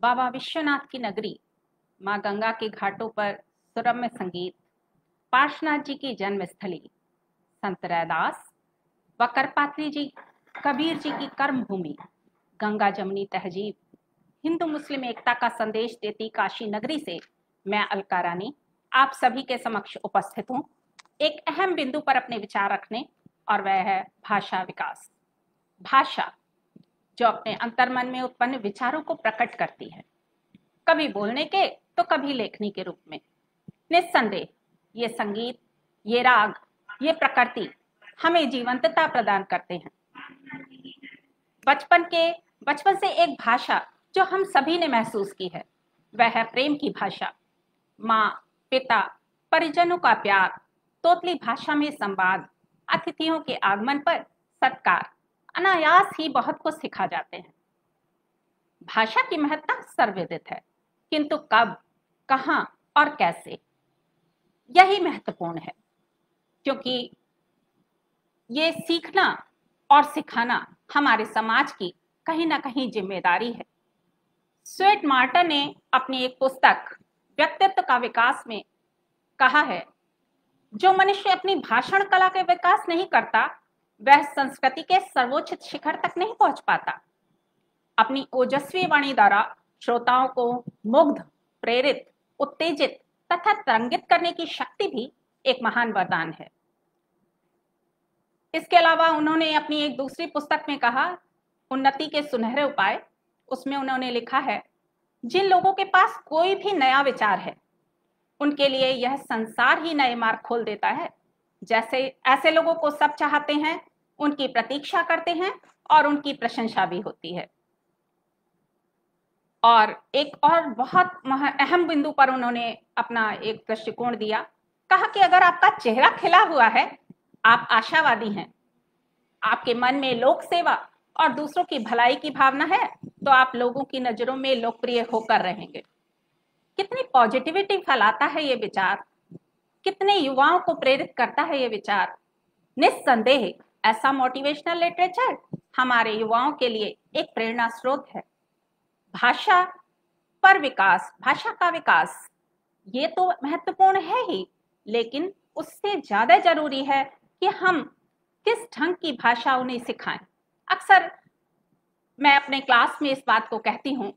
बाबा विश्वनाथ की नगरी माँ गंगा के घाटों पर सुरम्य संगीत, पार्श्वनाथ जी की जन्मस्थली संत रैदास व करपात्री जी कबीर जी की कर्म भूमि, गंगा जमुनी तहजीब, हिंदू मुस्लिम एकता का संदेश देती काशी नगरी से मैं अलका रानी आप सभी के समक्ष उपस्थित हूँ एक अहम बिंदु पर अपने विचार रखने, और वह है भाषा विकास। भाषा जो अपने अंतर्मन में उत्पन्न विचारों को प्रकट करती है, कभी बोलने के तो कभी लेखनी के रूप में। निस्संदेह ये संगीत, ये राग, ये प्रकृति हमें जीवंतता प्रदान करते हैं। बचपन से एक भाषा जो हम सभी ने महसूस की है वह है प्रेम की भाषा। माँ, पिता, परिजनों का प्यार, तोतली भाषा में संवाद, अतिथियों के आगमन पर सत्कार, अनायास ही बहुत कुछ सिखा जाते हैं। भाषा की महत्ता सर्वविदित है, किंतु कब, कहां और कैसे, यही महत्वपूर्ण है, क्योंकि ये सीखना और सिखाना हमारे समाज की कहीं ना कहीं जिम्मेदारी है। स्टुअर्ट मार्टन ने अपनी एक पुस्तक व्यक्तित्व का विकास में कहा है, जो मनुष्य अपनी भाषण कला के विकास नहीं करता वह संस्कृति के सर्वोच्च शिखर तक नहीं पहुंच पाता। अपनी ओजस्वी वाणी द्वारा श्रोताओं को मुग्ध, प्रेरित, उत्तेजित तथा तरंगित करने की शक्ति भी एक महान वरदान है। इसके अलावा उन्होंने अपनी एक दूसरी पुस्तक में कहा, उन्नति के सुनहरे उपाय, उसमें उन्होंने लिखा है, जिन लोगों के पास कोई भी नया विचार है उनके लिए यह संसार ही नए मार्ग खोल देता है। जैसे ऐसे लोगों को सब चाहते हैं, उनकी प्रतीक्षा करते हैं और उनकी प्रशंसा भी होती है। और एक और बहुत अहम बिंदु पर उन्होंने अपना एक दृष्टिकोण दिया, कहा कि अगर आपका चेहरा खिला हुआ है, आप आशावादी हैं, आपके मन में लोक सेवा और दूसरों की भलाई की भावना है, तो आप लोगों की नजरों में लोकप्रिय होकर रहेंगे। कितनी पॉजिटिविटी फैलाता है ये विचार, कितने युवाओं को प्रेरित करता है ये विचार। निस्संदेह ऐसा मोटिवेशनल लिटरेचर हमारे युवाओं के लिए एक प्रेरणा स्रोत है। भाषा पर विकास, भाषा का विकास ये तो महत्वपूर्ण है ही, लेकिन उससे ज्यादा जरूरी है कि हम किस ढंग की भाषा उन्हें सिखाएं। अक्सर मैं अपने क्लास में इस बात को कहती हूँ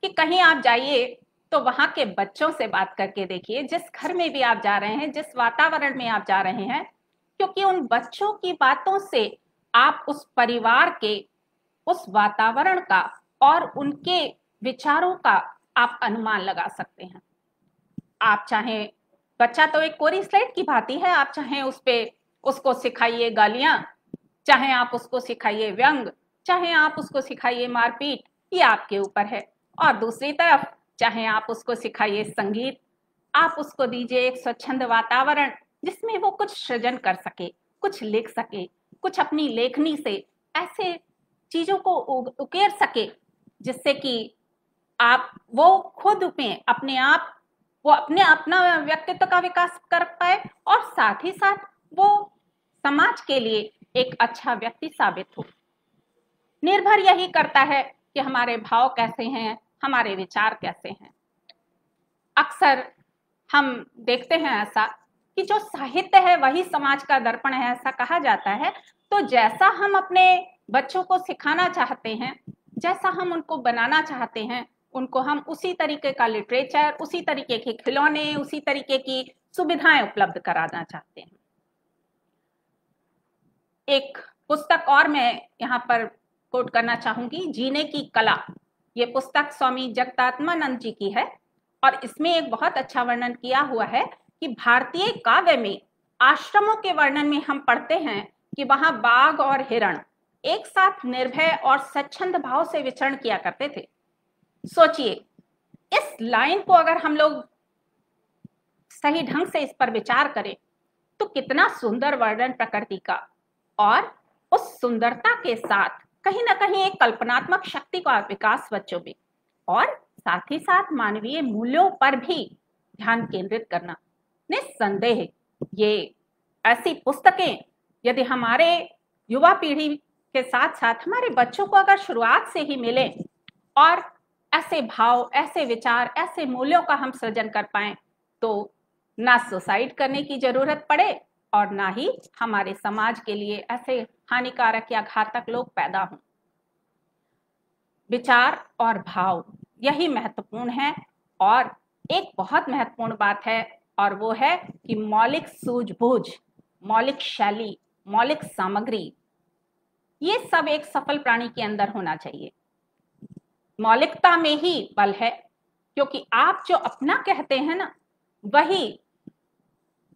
कि कहीं आप जाइए तो वहां के बच्चों से बात करके देखिए, जिस घर में भी आप जा रहे हैं, जिस वातावरण में आप जा रहे हैं, क्योंकि उन बच्चों की बातों से आप उस परिवार के, उस वातावरण का और उनके विचारों का आप अनुमान लगा सकते हैं। आप चाहें, बच्चा तो एक कोरी स्लेट की भांति है, आप चाहें उस पे उसको सिखाइए गालियां, चाहे आप उसको सिखाइए व्यंग, चाहे आप उसको सिखाइए मारपीट, ये आपके ऊपर है। और दूसरी तरफ चाहे आप उसको सिखाइए संगीत, आप उसको दीजिए एक स्वच्छंद वातावरण जिसमें वो कुछ सृजन कर सके, कुछ लिख सके, कुछ अपनी लेखनी से ऐसे चीजों को उकेर सके जिससे कि आप वो खुद में अपने आप वो अपना व्यक्तित्व का विकास कर पाए और साथ ही साथ वो समाज के लिए एक अच्छा व्यक्ति साबित हो। निर्भर यही करता है कि हमारे भाव कैसे हैं, हमारे विचार कैसे हैं। अक्सर हम देखते हैं ऐसा कि जो साहित्य है वही समाज का दर्पण है, ऐसा कहा जाता है। तो जैसा हम अपने बच्चों को सिखाना चाहते हैं, जैसा हम उनको बनाना चाहते हैं, उनको हम उसी तरीके का लिटरेचर, उसी तरीके के खिलौने, उसी तरीके की सुविधाएं उपलब्ध कराना चाहते हैं। एक पुस्तक और मैं यहाँ पर कोट करना चाहूंगी, जीने की कला। ये पुस्तक स्वामी जगदात्मानंद जी की है और इसमें एक बहुत अच्छा वर्णन किया हुआ है कि भारतीय काव्य में आश्रमों के वर्णन में हम पढ़ते हैं कि वहां बाघ और हिरण एक साथ निर्भय और स्वच्छंद भाव से विचरण किया करते थे। सोचिए, इस लाइन को अगर हम लोग सही ढंग से इस पर विचार करें तो कितना सुंदर वर्णन प्रकृति का, और उस सुंदरता के साथ कहीं ना कहीं एक कल्पनात्मक शक्ति का विकास बच्चों में, और साथ ही साथ मानवीय मूल्यों पर भी ध्यान केंद्रित करना। निस्संदेह ये ऐसी पुस्तकें यदि हमारे युवा पीढ़ी के साथ साथ हमारे बच्चों को अगर शुरुआत से ही मिले और ऐसे भाव, ऐसे विचार, ऐसे मूल्यों का हम सृजन कर पाए तो ना सुसाइड करने की जरूरत पड़े और ना ही हमारे समाज के लिए ऐसे हानिकारक या घातक लोग पैदा हों। विचार और भाव यही महत्वपूर्ण है। और एक बहुत महत्वपूर्ण बात है और वो है कि मौलिक सूझबूझ, मौलिक शैली, मौलिक सामग्री, ये सब एक सफल प्राणी के अंदर होना चाहिए। मौलिकता में ही बल है, क्योंकि आप जो अपना कहते हैं ना, वही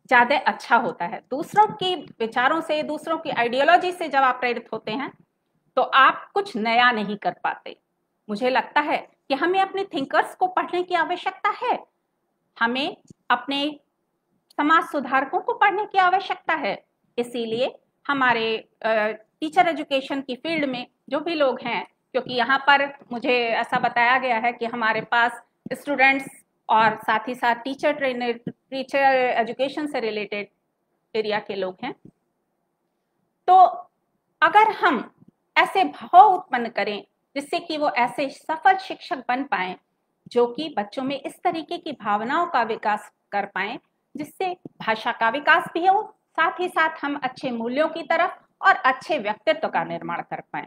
ज्यादा अच्छा होता है। दूसरों के विचारों से, दूसरों की आइडियोलॉजी से जब आप प्रेरित होते हैं तो आप कुछ नया नहीं कर पाते। मुझे लगता है कि हमें अपने थिंकर्स को पढ़ने की आवश्यकता है, हमें अपने समाज सुधारकों को पढ़ने की आवश्यकता है। इसीलिए हमारे टीचर एजुकेशन की फील्ड में जो भी लोग हैं, क्योंकि यहाँ पर मुझे ऐसा बताया गया है कि हमारे पास स्टूडेंट्स और साथ ही साथ टीचर ट्रेनर, टीचर एजुकेशन से रिलेटेड एरिया के लोग हैं, तो अगर हम ऐसे भाव उत्पन्न करें जिससे कि वो ऐसे सफल शिक्षक बन पाए जो कि बच्चों में इस तरीके की भावनाओं का विकास कर पाए, जिससे भाषा का विकास भी हो, साथ ही साथ हम अच्छे मूल्यों की तरफ और अच्छे व्यक्तित्व का निर्माण कर पाए।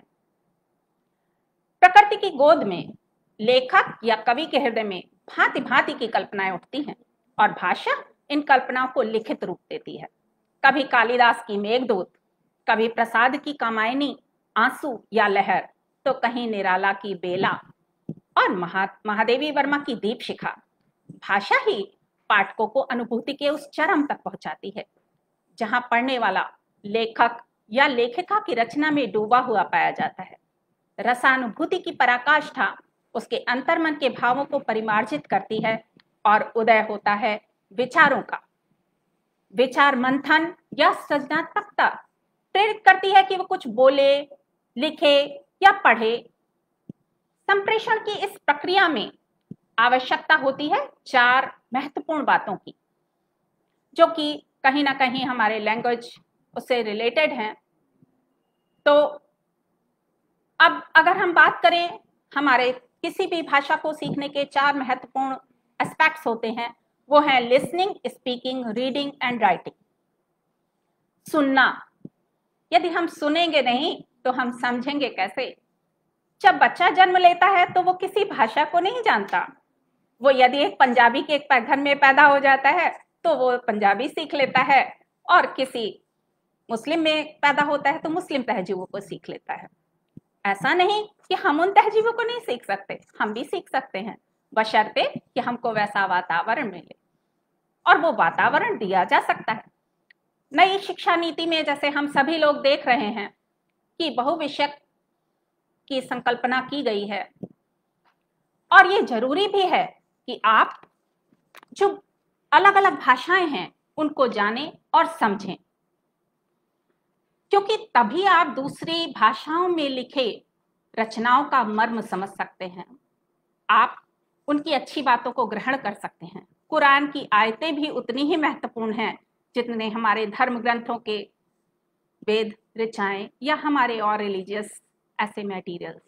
प्रकृति की गोद में लेखक या कवि के हृदय में भांति भांति की कल्पनाएं उठती हैं और भाषा इन कल्पनाओं को लिखित रूप देती है। कभी कालिदास की मेघदूत, कभी प्रसाद की कामायनी आंसू या लहर, तो कहीं निराला की बेला और महादेवी वर्मा की दीप शिखा। भाषा ही पाठकों को अनुभूति के उस चरम तक पहुंचाती है जहां पढ़ने वाला लेखक या लेखिका की रचना में डूबा हुआ पाया जाता है। रसानुभूति की पराकाष्ठा उसके अंतर्मन के भावों को परिमार्जित करती है और उदय होता है विचारों का। विचार मंथन या सृजनात्मकता प्रेरित करती है कि वो कुछ बोले, लिखे या पढ़े। संप्रेषण की इस प्रक्रिया में आवश्यकता होती है 4 महत्वपूर्ण बातों की, जो कि कहीं ना कहीं हमारे लैंग्वेज उससे रिलेटेड हैं। तो अब अगर हम बात करें, हमारे किसी भी भाषा को सीखने के 4 महत्वपूर्ण एस्पेक्ट्स होते हैं। वो है listening, speaking, reading and writing. सुनना, यदि हम सुनेंगे नहीं तो हम समझेंगे कैसे? जब बच्चा जन्म लेता है तो वो किसी भाषा को नहीं जानता। वो यदि एक पंजाबी के एक घर में पैदा हो जाता है तो वो पंजाबी सीख लेता है, और किसी मुस्लिम में पैदा होता है तो मुस्लिम तहजीबों को सीख लेता है। ऐसा नहीं कि हम उन तहजीबों को नहीं सीख सकते, हम भी सीख सकते हैं, बशर्ते कि हमको वैसा वातावरण मिले, और वो वातावरण दिया जा सकता है। नई शिक्षा नीति में जैसे हम सभी लोग देख रहे हैं कि बहुविषयक की संकल्पना की गई है, और ये जरूरी भी है कि आप जो अलग अलग भाषाएं हैं उनको जानें और समझें, क्योंकि तभी आप दूसरी भाषाओं में लिखे रचनाओं का मर्म समझ सकते हैं, आप उनकी अच्छी बातों को ग्रहण कर सकते हैं। कुरान की आयतें भी उतनी ही महत्वपूर्ण हैं जितने हमारे धर्म ग्रंथों के वेद, ऋचाएं या हमारे और रिलीजियस ऐसे मटेरियल्स।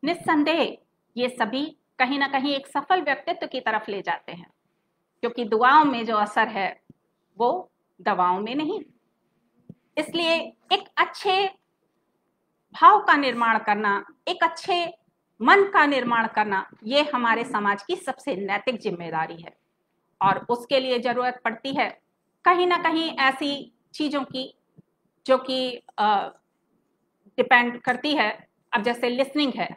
निस्संदेह ये सभी कहीं ना कहीं एक सफल व्यक्तित्व की तरफ ले जाते हैं, क्योंकि दुआओं में जो असर है वो दवाओं में नहीं। इसलिए एक अच्छे भाव का निर्माण करना, एक अच्छे मन का निर्माण करना, ये हमारे समाज की सबसे नैतिक जिम्मेदारी है। और उसके लिए जरूरत पड़ती है कहीं ना कहीं ऐसी चीजों की जो कि डिपेंड करती है। अब जैसे लिसनिंग है,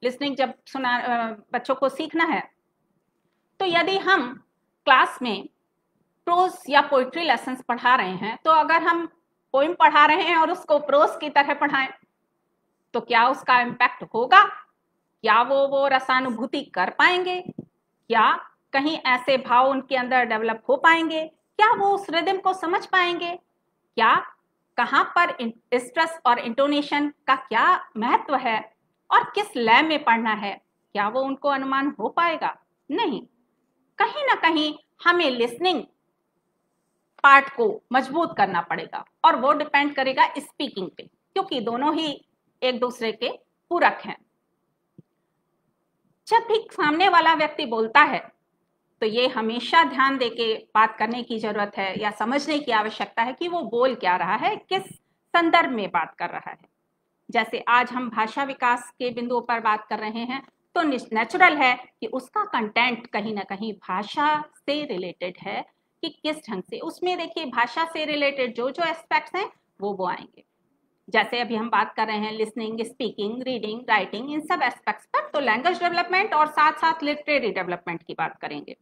लिसनिंग जब सुना बच्चों को सीखना है, तो यदि हम क्लास में प्रोज या पोइट्री लेसन्स पढ़ा रहे हैं, तो अगर हम पोइम पढ़ा रहे हैं और उसको प्रोज की तरह पढ़ाएं तो क्या उसका इम्पैक्ट होगा? क्या वो रसानुभूति कर पाएंगे? क्या कहीं ऐसे भाव उनके अंदर डेवलप हो पाएंगे? क्या वो उस रिदम को समझ पाएंगे? क्या कहां पर स्ट्रेस और इंटोनेशन का क्या महत्व है और किस लय में पढ़ना है, क्या वो उनको अनुमान हो पाएगा? नहीं। कहीं ना कहीं हमें लिसनिंग पार्ट को मजबूत करना पड़ेगा, और वो डिपेंड करेगा स्पीकिंग पे, क्योंकि दोनों ही एक दूसरे के पूरक हैं। जब भी सामने वाला व्यक्ति बोलता है तो ये हमेशा ध्यान देके बात करने की जरूरत है या समझने की आवश्यकता है कि वो बोल क्या रहा है, किस संदर्भ में बात कर रहा है। जैसे आज हम भाषा विकास के बिंदुओं पर बात कर रहे हैं तो नेचुरल है कि उसका कंटेंट कहीं ना कहीं भाषा से रिलेटेड है कि किस ढंग से उसमें, देखिए, भाषा से रिलेटेड जो जो एस्पेक्ट्स हैं वो आएंगे। जैसे अभी हम बात कर रहे हैं लिसनिंग, स्पीकिंग, रीडिंग, राइटिंग, इन सब एस्पेक्ट्स पर, तो लैंग्वेज डेवलपमेंट और साथ साथ लिटरेरी डेवलपमेंट की बात करेंगे।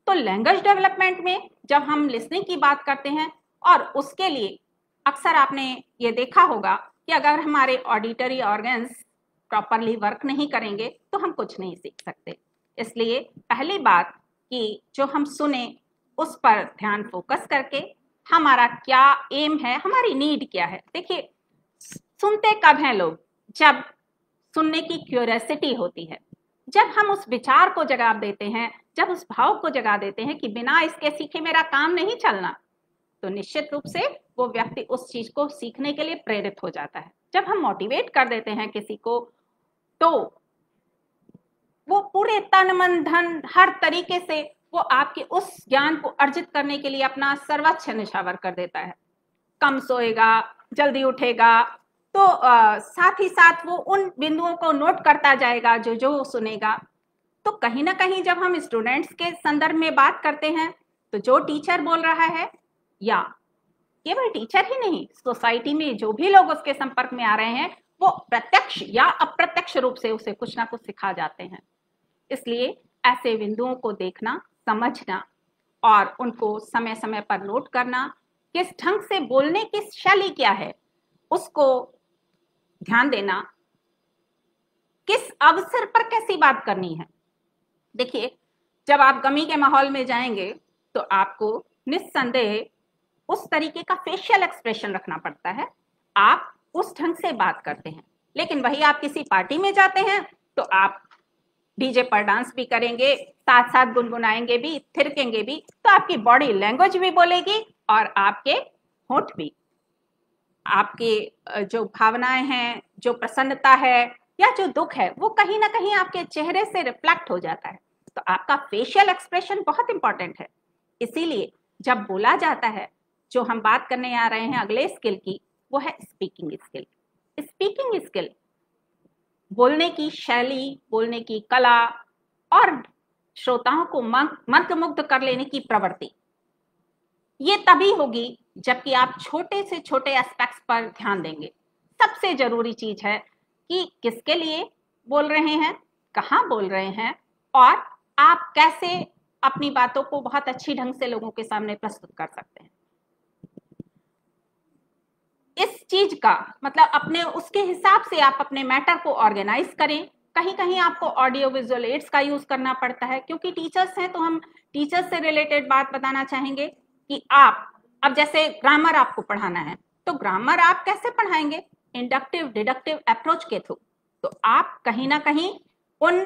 तो लैंग्वेज डेवलपमेंट में जब हम लिसनिंग की बात करते हैं, और उसके लिए अक्सर आपने ये देखा होगा कि अगर हमारे ऑडिटरी ऑर्गन्स प्रॉपरली वर्क नहीं करेंगे तो हम कुछ नहीं सीख सकते। इसलिए पहली बात कि जो हम सुने उस पर ध्यान फोकस करके हमारा क्या एम है, हमारी नीड क्या है। देखिए, सुनते कब हैं लोग? जब सुनने की क्यूरियोसिटी होती है, जब हम उस विचार को जवाब देते हैं, जब उस भाव को जगा देते हैं कि बिना इसके सीखे मेरा काम नहीं चलना, तो निश्चित रूप से वो व्यक्ति उस चीज को सीखने के लिए प्रेरित हो जाता है। जब हम मोटिवेट कर देते हैं किसी को तो वो पूरे तन मन धन हर तरीके से वो आपके उस ज्ञान को अर्जित करने के लिए अपना सर्वोच्च निछावर कर देता है। कम सोएगा, जल्दी उठेगा, तो साथ ही साथ वो उन बिंदुओं को नोट करता जाएगा जो जो सुनेगा। तो कहीं ना कहीं जब हम स्टूडेंट्स के संदर्भ में बात करते हैं तो जो टीचर बोल रहा है, या केवल टीचर ही नहीं, सोसाइटी में जो भी लोग उसके संपर्क में आ रहे हैं, वो प्रत्यक्ष या अप्रत्यक्ष रूप से उसे कुछ ना कुछ सिखा जाते हैं। इसलिए ऐसे बिंदुओं को देखना, समझना और उनको समय समय पर नोट करना, किस ढंग से बोलने की शैली क्या है उसको ध्यान देना, किस अवसर पर कैसी बात करनी है। देखिए, जब आप गमी के माहौल में जाएंगे तो आपको निस्संदेह उस तरीके का फेशियल एक्सप्रेशन रखना पड़ता है, आप उस ढंग से बात करते हैं। लेकिन वही आप किसी पार्टी में जाते हैं तो आप डीजे पर डांस भी करेंगे, साथ साथ गुनगुनाएंगे भी, थिरकेंगे भी, तो आपकी बॉडी लैंग्वेज भी बोलेगी और आपके होंठ भी, आपके जो भावनाएं हैं, जो प्रसन्नता है या जो दुख है, वो कहीं ना कहीं आपके चेहरे से रिफ्लेक्ट हो जाता है। तो आपका फेशियल एक्सप्रेशन बहुत इंपॉर्टेंट है। इसीलिए जब बोला जाता है, जो हम बात करने आ रहे हैं अगले स्किल की, वो है स्पीकिंग स्किल। स्पीकिंग स्किल बोलने की शैली, बोलने की कला और श्रोताओं को मंत्रमुग्ध कर लेने की प्रवृत्ति, ये तभी होगी जबकि आप छोटे से छोटे एस्पेक्ट्स पर ध्यान देंगे। सबसे जरूरी चीज है कि किसके लिए बोल रहे हैं, कहाँ बोल रहे हैं, और आप कैसे अपनी बातों को बहुत अच्छी ढंग से लोगों के सामने प्रस्तुत कर सकते हैं। इस चीज का मतलब अपने उसके हिसाब से आप अपने मैटर को ऑर्गेनाइज करें। कहीं कहीं आपको ऑडियो विजुअल एड्स का यूज करना पड़ता है, क्योंकि टीचर्स हैं तो हम टीचर्स से रिलेटेड बात बताना चाहेंगे कि आप अब जैसे ग्रामर आपको पढ़ाना है तो ग्रामर आप कैसे पढ़ाएंगे? इंडक्टिव डिडक्टिव अप्रोच के थ्रू। तो आप कहीं ना कहीं उन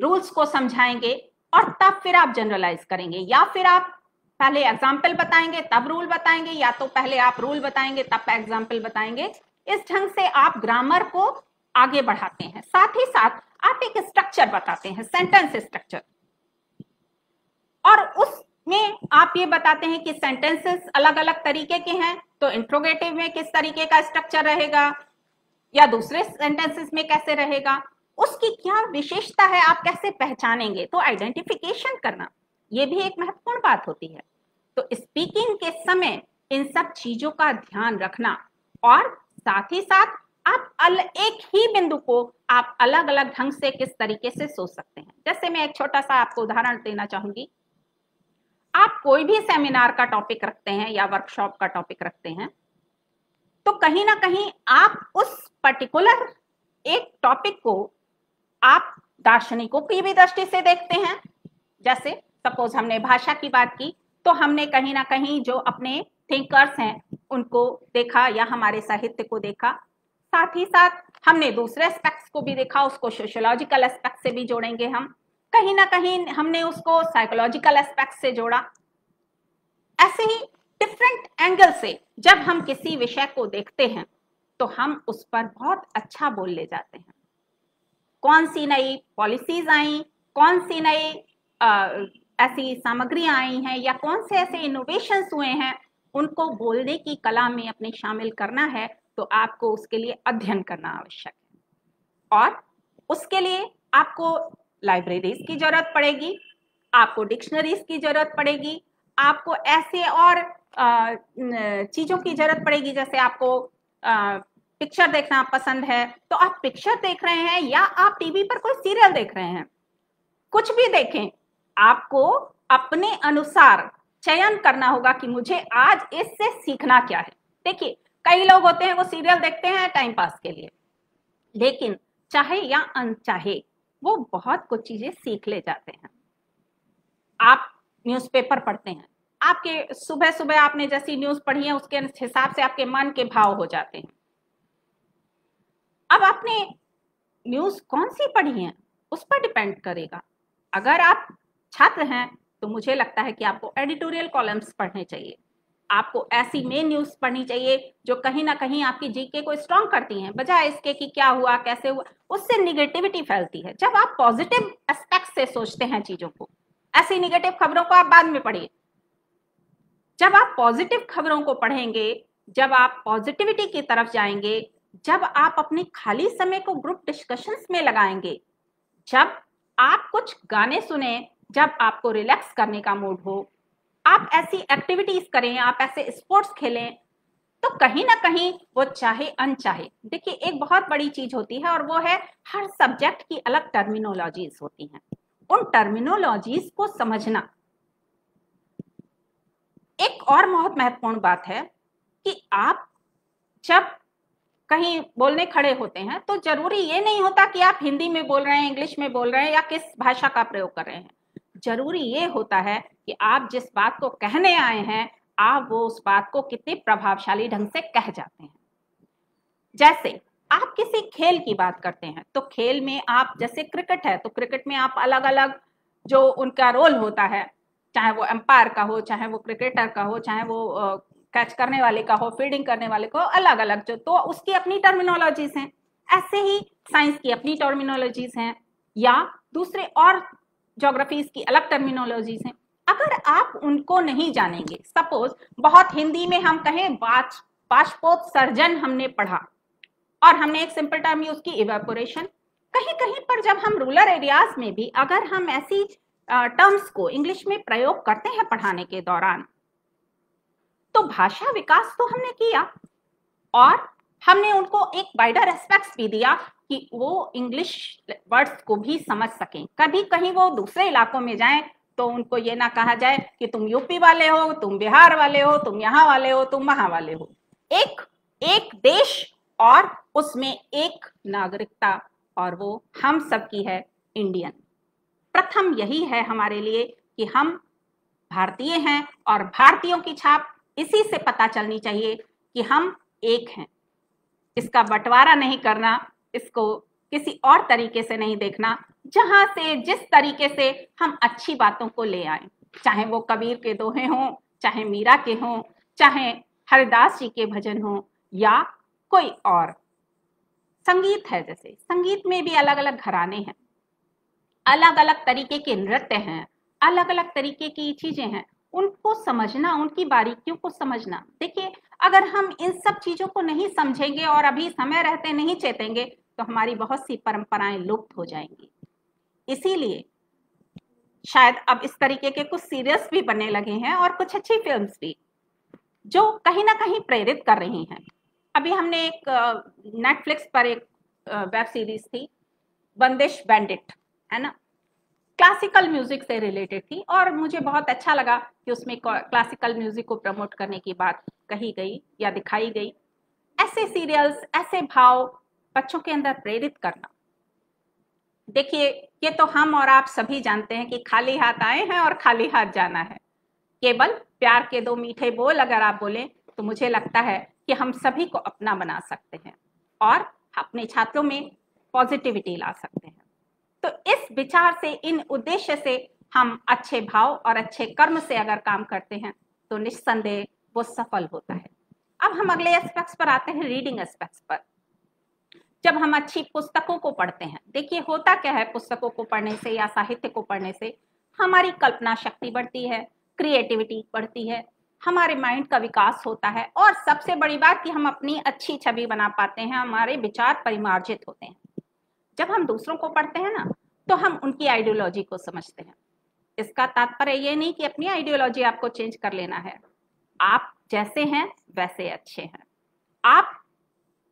रूल्स को समझाएंगे और तब फिर आप जनरलाइज करेंगे, या फिर आप पहले एग्जाम्पल बताएंगे तब रूल बताएंगे, या तो पहले आप रूल बताएंगे तब एग्जाम्पल बताएंगे। इस ढंग से आप ग्रामर को आगे बढ़ाते हैं। साथ ही साथ आप एक स्ट्रक्चर बताते हैं, सेंटेंस स्ट्रक्चर, और उसमें आप ये बताते हैं कि सेंटेंसेस अलग अलग तरीके के हैं, तो इंट्रोगेटिव में किस तरीके का स्ट्रक्चर रहेगा या दूसरे सेंटेंसेस में कैसे रहेगा, उसकी क्या विशेषता है, आप कैसे पहचानेंगे। तो आइडेंटिफिकेशन करना ये भी एक महत्वपूर्ण बात होती है। तो स्पीकिंग के समय इन सब चीजों का ध्यान रखना, और साथ ही साथ आप एक ही बिंदु को आप अलग अलग ढंग से किस तरीके से सोच सकते हैं। जैसे मैं एक छोटा सा आपको उदाहरण देना चाहूंगी। आप कोई भी सेमिनार का टॉपिक रखते हैं या वर्कशॉप का टॉपिक रखते हैं, तो कहीं ना कहीं आप उस पर्टिकुलर एक टॉपिक को आप दार्शनिकों की भी दृष्टि से देखते हैं। जैसे सपोज हमने भाषा की बात की, तो हमने कहीं ना कहीं जो अपने थिंकर्स हैं उनको देखा या हमारे साहित्य को देखा। साथ ही साथ हमने दूसरे एस्पेक्ट्स को भी देखा, उसको सोशियोलॉजिकल एस्पेक्ट से भी जोड़ेंगे हम, कहीं ना कहीं हमने उसको साइकोलॉजिकल एस्पेक्ट से जोड़ा। ऐसे ही डिफरेंट एंगल से जब हम किसी विषय को देखते हैं तो हम उस पर बहुत अच्छा बोल ले जाते हैं। कौन सी नई पॉलिसीज आई, कौन सी नई ऐसी सामग्रियां आई हैं या कौन से ऐसे इनोवेशंस हुए हैं, उनको बोलने की कला में अपने शामिल करना है तो आपको उसके लिए अध्ययन करना आवश्यक है। और उसके लिए आपको लाइब्रेरीज की जरूरत पड़ेगी, आपको डिक्शनरीज की जरूरत पड़ेगी, आपको ऐसे और चीजों की जरूरत पड़ेगी, जैसे आपको पिक्चर देखना पसंद है तो आप पिक्चर देख रहे हैं या आप टीवी पर कोई सीरियल देख रहे हैं, कुछ भी देखें, आपको अपने अनुसार चयन करना होगा कि मुझे आज इससे सीखना क्या है। देखिए, कई लोग होते हैं वो सीरियल देखते हैं टाइम पास के लिए, लेकिन चाहे या अनचाहे वो बहुत कुछ चीजें सीख ले जाते हैं। आप न्यूज़पेपर पढ़ते हैं, आपके सुबह सुबह आपने जैसी न्यूज पढ़ी है उसके हिसाब से आपके मन के भाव हो जाते हैं। अब आपने न्यूज कौन सी पढ़ी है उस पर डिपेंड करेगा। अगर आप छात्र हैं तो मुझे लगता है कि आपको एडिटोरियल कॉलम्स पढ़ने चाहिए, आपको ऐसी मेन न्यूज पढ़नी चाहिए जो कहीं ना कहीं आपकी जीके को स्ट्रांग करती हैं, बजाय इसके कि क्या हुआ कैसे हुआ, उससे निगेटिविटी फैलती है। जब आप पॉजिटिव एस्पेक्ट से सोचते हैं चीजों को, ऐसी निगेटिव खबरों को आप बाद में पढ़िए। जब आप पॉजिटिव खबरों को पढ़ेंगे, जब आप पॉजिटिविटी की तरफ जाएंगे, जब आप अपने खाली समय को ग्रुप डिस्कशंस में लगाएंगे, जब आप कुछ गाने सुने, जब आपको रिलैक्स करने का मूड हो, आप ऐसी एक्टिविटीज करें, आप ऐसे स्पोर्ट्स खेलें, तो कहीं ना कहीं वो चाहे अनचाहे, देखिए एक बहुत बड़ी चीज होती है और वो है हर सब्जेक्ट की अलग टर्मिनोलॉजीज होती हैं, उन टर्मिनोलॉजीज को समझना। एक और बहुत महत्वपूर्ण बात है कि आप जब कहीं बोलने खड़े होते हैं तो जरूरी ये नहीं होता कि आप हिंदी में बोल रहे हैं, इंग्लिश में बोल रहे हैं या किस भाषा का प्रयोग कर रहे हैं। जरूरी ये होता है कि आप जिस बात को कहने आए हैं, आप वो उस बात को कितने प्रभावशाली ढंग से कह जाते हैं। जैसे आप किसी खेल की बात करते हैं तो खेल में आप, जैसे क्रिकेट है तो क्रिकेट में आप अलग अलग जो उनका रोल होता है, चाहे वो एम्पायर का हो, चाहे वो क्रिकेटर का हो, चाहे वो कैच करने वाले का हो, फील्डिंग करने वाले को, अलग अलग जो, तो उसकी अपनी टर्मिनोलॉजीज हैं। ऐसे ही साइंस की अपनी टर्मिनोलॉजीज हैं या दूसरे और ज्योग्राफीज की अलग टर्मिनोलॉजीज हैं। अगर आप उनको नहीं जानेंगे, सपोज बहुत हिंदी में हम कहें बाष्पोत्सर्जन हमने पढ़ा और हमने एक सिंपल टर्म यूज की इवेपोरेशन, कहीं कहीं पर जब हम रूरल एरियाज में भी अगर हम ऐसी टर्म्स को इंग्लिश में प्रयोग करते हैं पढ़ाने के दौरान, तो भाषा विकास तो हमने किया और हमने उनको एक वाइडर एस्पेक्ट्स भी दिया कि वो इंग्लिश वर्ड्स को भी समझ सकें। कभी कहीं वो दूसरे इलाकों में जाएं तो उनको ये ना कहा जाए कि तुम यूपी वाले हो, तुम बिहार वाले हो, तुम यहाँ वाले हो, तुम वहां वाले हो। एक देश और उसमें एक नागरिकता, और वो हम सब की है, इंडियन। प्रथम यही है हमारे लिए कि हम भारतीय हैं और भारतीयों की छाप इसी से पता चलनी चाहिए कि हम एक हैं। इसका बंटवारा नहीं करना, इसको किसी और तरीके से नहीं देखना, जहां से जिस तरीके से हम अच्छी बातों को ले आए, चाहे वो कबीर के दोहे हों, चाहे मीरा के हों, चाहे हरिदास जी के भजन हों या कोई और संगीत है। जैसे संगीत में भी अलग अलग घराने हैं, अलग अलग तरीके के नृत्य हैं, अलग अलग तरीके की चीजें हैं, उनको समझना, उनकी बारीकियों को समझना। देखिए, अगर हम इन सब चीजों को नहीं समझेंगे और अभी समय रहते नहीं चेतेंगे तो हमारी बहुत सी परंपराएं लुप्त हो जाएंगी। इसीलिए शायद अब इस तरीके के कुछ सीरियल्स भी बनने लगे हैं और कुछ अच्छी फिल्म्स भी, जो कहीं ना कहीं प्रेरित कर रही हैं। अभी हमने एक नेटफ्लिक्स पर एक वेब सीरीज थी, बंदिश बैंडिट, है ना, क्लासिकल म्यूजिक से रिलेटेड थी और मुझे बहुत अच्छा लगा कि उसमें क्लासिकल म्यूजिक को प्रमोट करने की बात कही गई या दिखाई गई। ऐसे सीरियल्स, ऐसे भाव बच्चों के अंदर प्रेरित करना। देखिए, ये तो हम और आप सभी जानते हैं कि खाली हाथ आए हैं और खाली हाथ जाना है। केवल प्यार के दो मीठे बोल अगर आप बोलें तो मुझे लगता है कि हम सभी को अपना बना सकते हैं और अपने छात्रों में पॉजिटिविटी ला सकते हैं। तो इस विचार से, इन उद्देश्य से हम अच्छे भाव और अच्छे कर्म से अगर काम करते हैं तो निस्संदेह वो सफल होता है। अब हम अगले एस्पेक्ट्स पर आते हैं, रीडिंग एस्पेक्ट्स पर। जब हम अच्छी पुस्तकों को पढ़ते हैं। देखिए होता क्या है, पुस्तकों को पढ़ने से या साहित्य को पढ़ने से हमारी कल्पना शक्ति बढ़ती है, क्रिएटिविटी बढ़ती है, हमारे माइंड का विकास होता है और सबसे बड़ी बात कि हम अपनी अच्छी छवि बना पाते हैं, हमारे विचार परिमार्जित होते हैं। जब हम दूसरों को पढ़ते हैं ना तो हम उनकी आइडियोलॉजी को समझते हैं। इसका तात्पर्य ये नहीं कि अपनी आइडियोलॉजी आपको चेंज कर लेना है, आप जैसे हैं वैसे अच्छे हैं।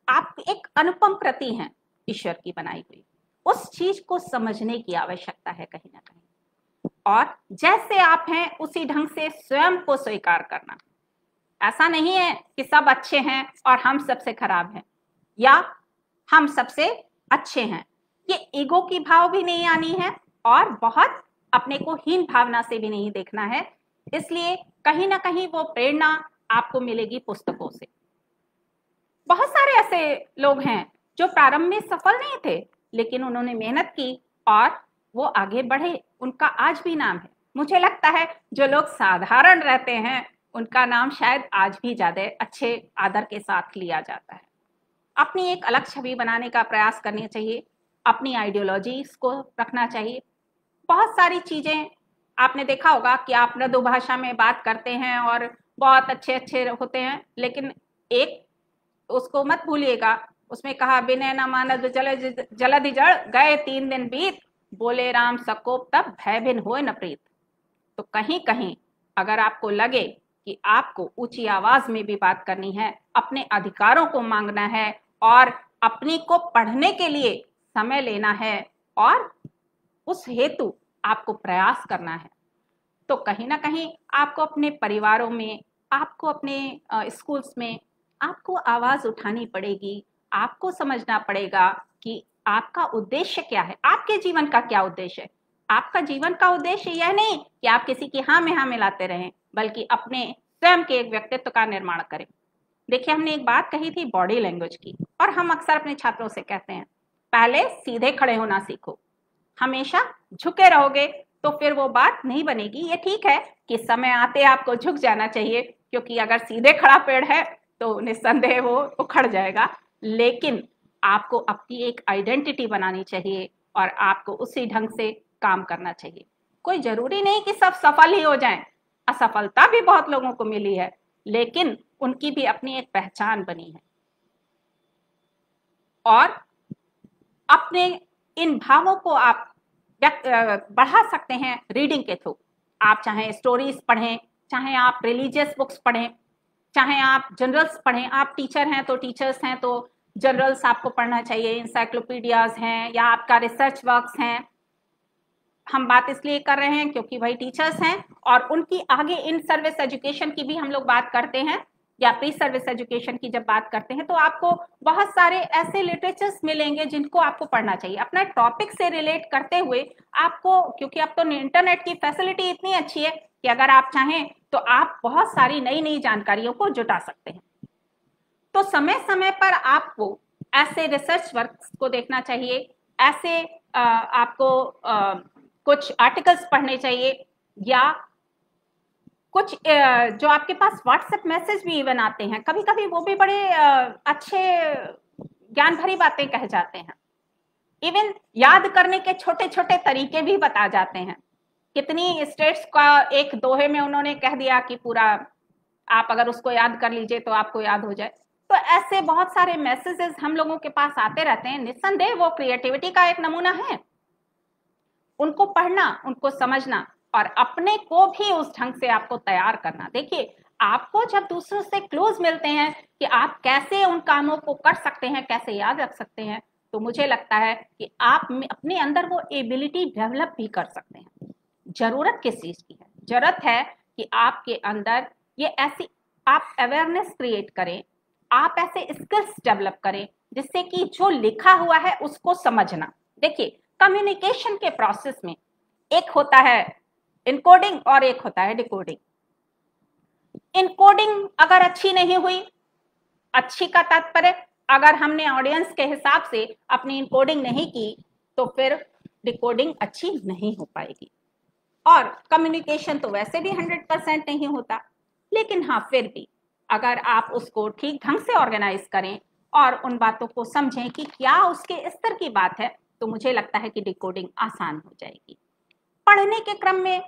आप एक अनुपम कृति हैं ईश्वर की बनाई हुई, उस चीज को समझने की आवश्यकता है कहीं ना कहीं। और जैसे आप हैं उसी ढंग से स्वयं को स्वीकार करना। ऐसा नहीं है कि सब अच्छे हैं और हम सबसे खराब हैं या हम सबसे अच्छे हैं। ये ईगो की भाव भी नहीं आनी है और बहुत अपने को हीन भावना से भी नहीं देखना है। इसलिए कहीं ना कहीं वो प्रेरणा आपको मिलेगी पुस्तकों से। बहुत सारे ऐसे लोग हैं जो प्रारंभ में सफल नहीं थे, लेकिन उन्होंने मेहनत की और वो आगे बढ़े, उनका आज भी नाम है। मुझे लगता है जो लोग साधारण रहते हैं उनका नाम शायद आज भी ज्यादा अच्छे आदर के साथ लिया जाता है। अपनी एक अलग छवि बनाने का प्रयास करनी चाहिए, अपनी आइडियोलॉजीज को रखना चाहिए। बहुत सारी चीजें आपने देखा होगा कि आप मृदु भाषा में बात करते हैं और बहुत अच्छे अच्छे होते हैं, लेकिन एक उसको मत भूलिएगा, उसमें कहा विनय न मानद जलधि जड़ गए 3 दिन बीत, बोले राम सकोप तब भय भिन्न होए न प्रीत। तो कहीं कहीं अगर आपको लगे कि आपको ऊंची आवाज में भी बात करनी है, अपने अधिकारों को मांगना है और अपनी को पढ़ने के लिए समय लेना है और उस हेतु आपको प्रयास करना है, तो कहीं ना कहीं आपको अपने परिवारों में, आपको अपने स्कूल्स में आपको आवाज उठानी पड़ेगी। आपको समझना पड़ेगा कि आपका उद्देश्य क्या है, आपके जीवन का क्या उद्देश्य है। आपका जीवन का उद्देश्य यह नहीं कि आप किसी की हाँ में हाँ मिलाते रहें, बल्कि अपने स्वयं के एक व्यक्तित्व का निर्माण करें। देखिए हमने एक बात कही थी बॉडी लैंग्वेज की, और हम अक्सर अपने छात्रों से कहते हैं पहले सीधे खड़े होना सीखो। हमेशा झुके रहोगे तो फिर वो बात नहीं बनेगी। ये ठीक है कि समय आते आपको झुक जाना चाहिए, क्योंकि अगर सीधे खड़ा पेड़ है तो निस्संदेह वो उखड़ जाएगा, लेकिन आपको अपनी एक आइडेंटिटी बनानी चाहिए और आपको उसी ढंग से काम करना चाहिए। कोई जरूरी नहीं कि सब सफल ही हो जाएं, असफलता भी बहुत लोगों को मिली है, लेकिन उनकी भी अपनी एक पहचान बनी है। और अपने इन भावों को आप बढ़ा सकते हैं रीडिंग के थ्रू। आप चाहे स्टोरीज पढ़ें, चाहे आप रिलीजियस बुक्स पढ़ें, चाहे आप जनरल्स पढ़ें। आप टीचर हैं तो टीचर्स हैं तो जनरल्स आपको पढ़ना चाहिए, इंसाइक्लोपीडियाज हैं या आपका रिसर्च वर्क्स हैं। हम बात इसलिए कर रहे हैं क्योंकि वही टीचर्स हैं और उनकी आगे इन सर्विस एजुकेशन की भी हम लोग बात करते हैं या प्री सर्विस एजुकेशन की जब बात करते हैं तो आपको बहुत सारे ऐसे लिटरेचर्स मिलेंगे जिनको आपको पढ़ना चाहिए अपना टॉपिक से रिलेट करते हुए आपको, क्योंकि अब तो इंटरनेट की फैसिलिटी इतनी अच्छी है कि अगर आप चाहें तो आप बहुत सारी नई नई जानकारियों को जुटा सकते हैं। तो समय समय पर आपको ऐसे रिसर्च वर्क्स को देखना चाहिए, ऐसे आपको कुछ आर्टिकल्स पढ़ने चाहिए या कुछ जो आपके पास व्हाट्सएप मैसेज भी इवन आते हैं, कभी कभी वो भी बड़े अच्छे ज्ञान भरी बातें कह जाते हैं। इवन याद करने के छोटे छोटे तरीके भी बता जाते हैं। कितनी स्टेट्स का एक दोहे में उन्होंने कह दिया कि पूरा आप अगर उसको याद कर लीजिए तो आपको याद हो जाए। तो ऐसे बहुत सारे मैसेजेस हम लोगों के पास आते रहते हैं। निस्संदेह वो क्रिएटिविटी का एक नमूना है। उनको पढ़ना, उनको समझना और अपने को भी उस ढंग से आपको तैयार करना। देखिए आपको जब दूसरों से क्लोज मिलते हैं कि आप कैसे उन कामों को कर सकते हैं, कैसे याद रख सकते हैं, तो मुझे लगता है कि आप अपने अंदर वो एबिलिटी डेवलप भी कर सकते हैं। जरूरत किस चीज की है? जरूरत है कि आपके अंदर ये ऐसी आप अवेयरनेस क्रिएट करें, आप ऐसे स्किल्स डेवलप करें जिससे कि जो लिखा हुआ है उसको समझना। देखिए कम्युनिकेशन के प्रोसेस में एक होता है इनकोडिंग और एक होता है डिकोडिंग। इनकोडिंग अगर अच्छी नहीं हुई, अच्छी का तात्पर्य अगर हमने ऑडियंस के हिसाब से अपनी इनकोडिंग नहीं की तो फिर डिकोडिंग अच्छी नहीं हो पाएगी। और कम्युनिकेशन तो वैसे भी 100% नहीं होता, लेकिन हाँ फिर भी अगर आप उसको ठीक ढंग से ऑर्गेनाइज करें और उन बातों को समझें कि क्या उसके स्तर की बात है, तो मुझे लगता है कि डिकोडिंग आसान हो जाएगी। पढ़ने के क्रम में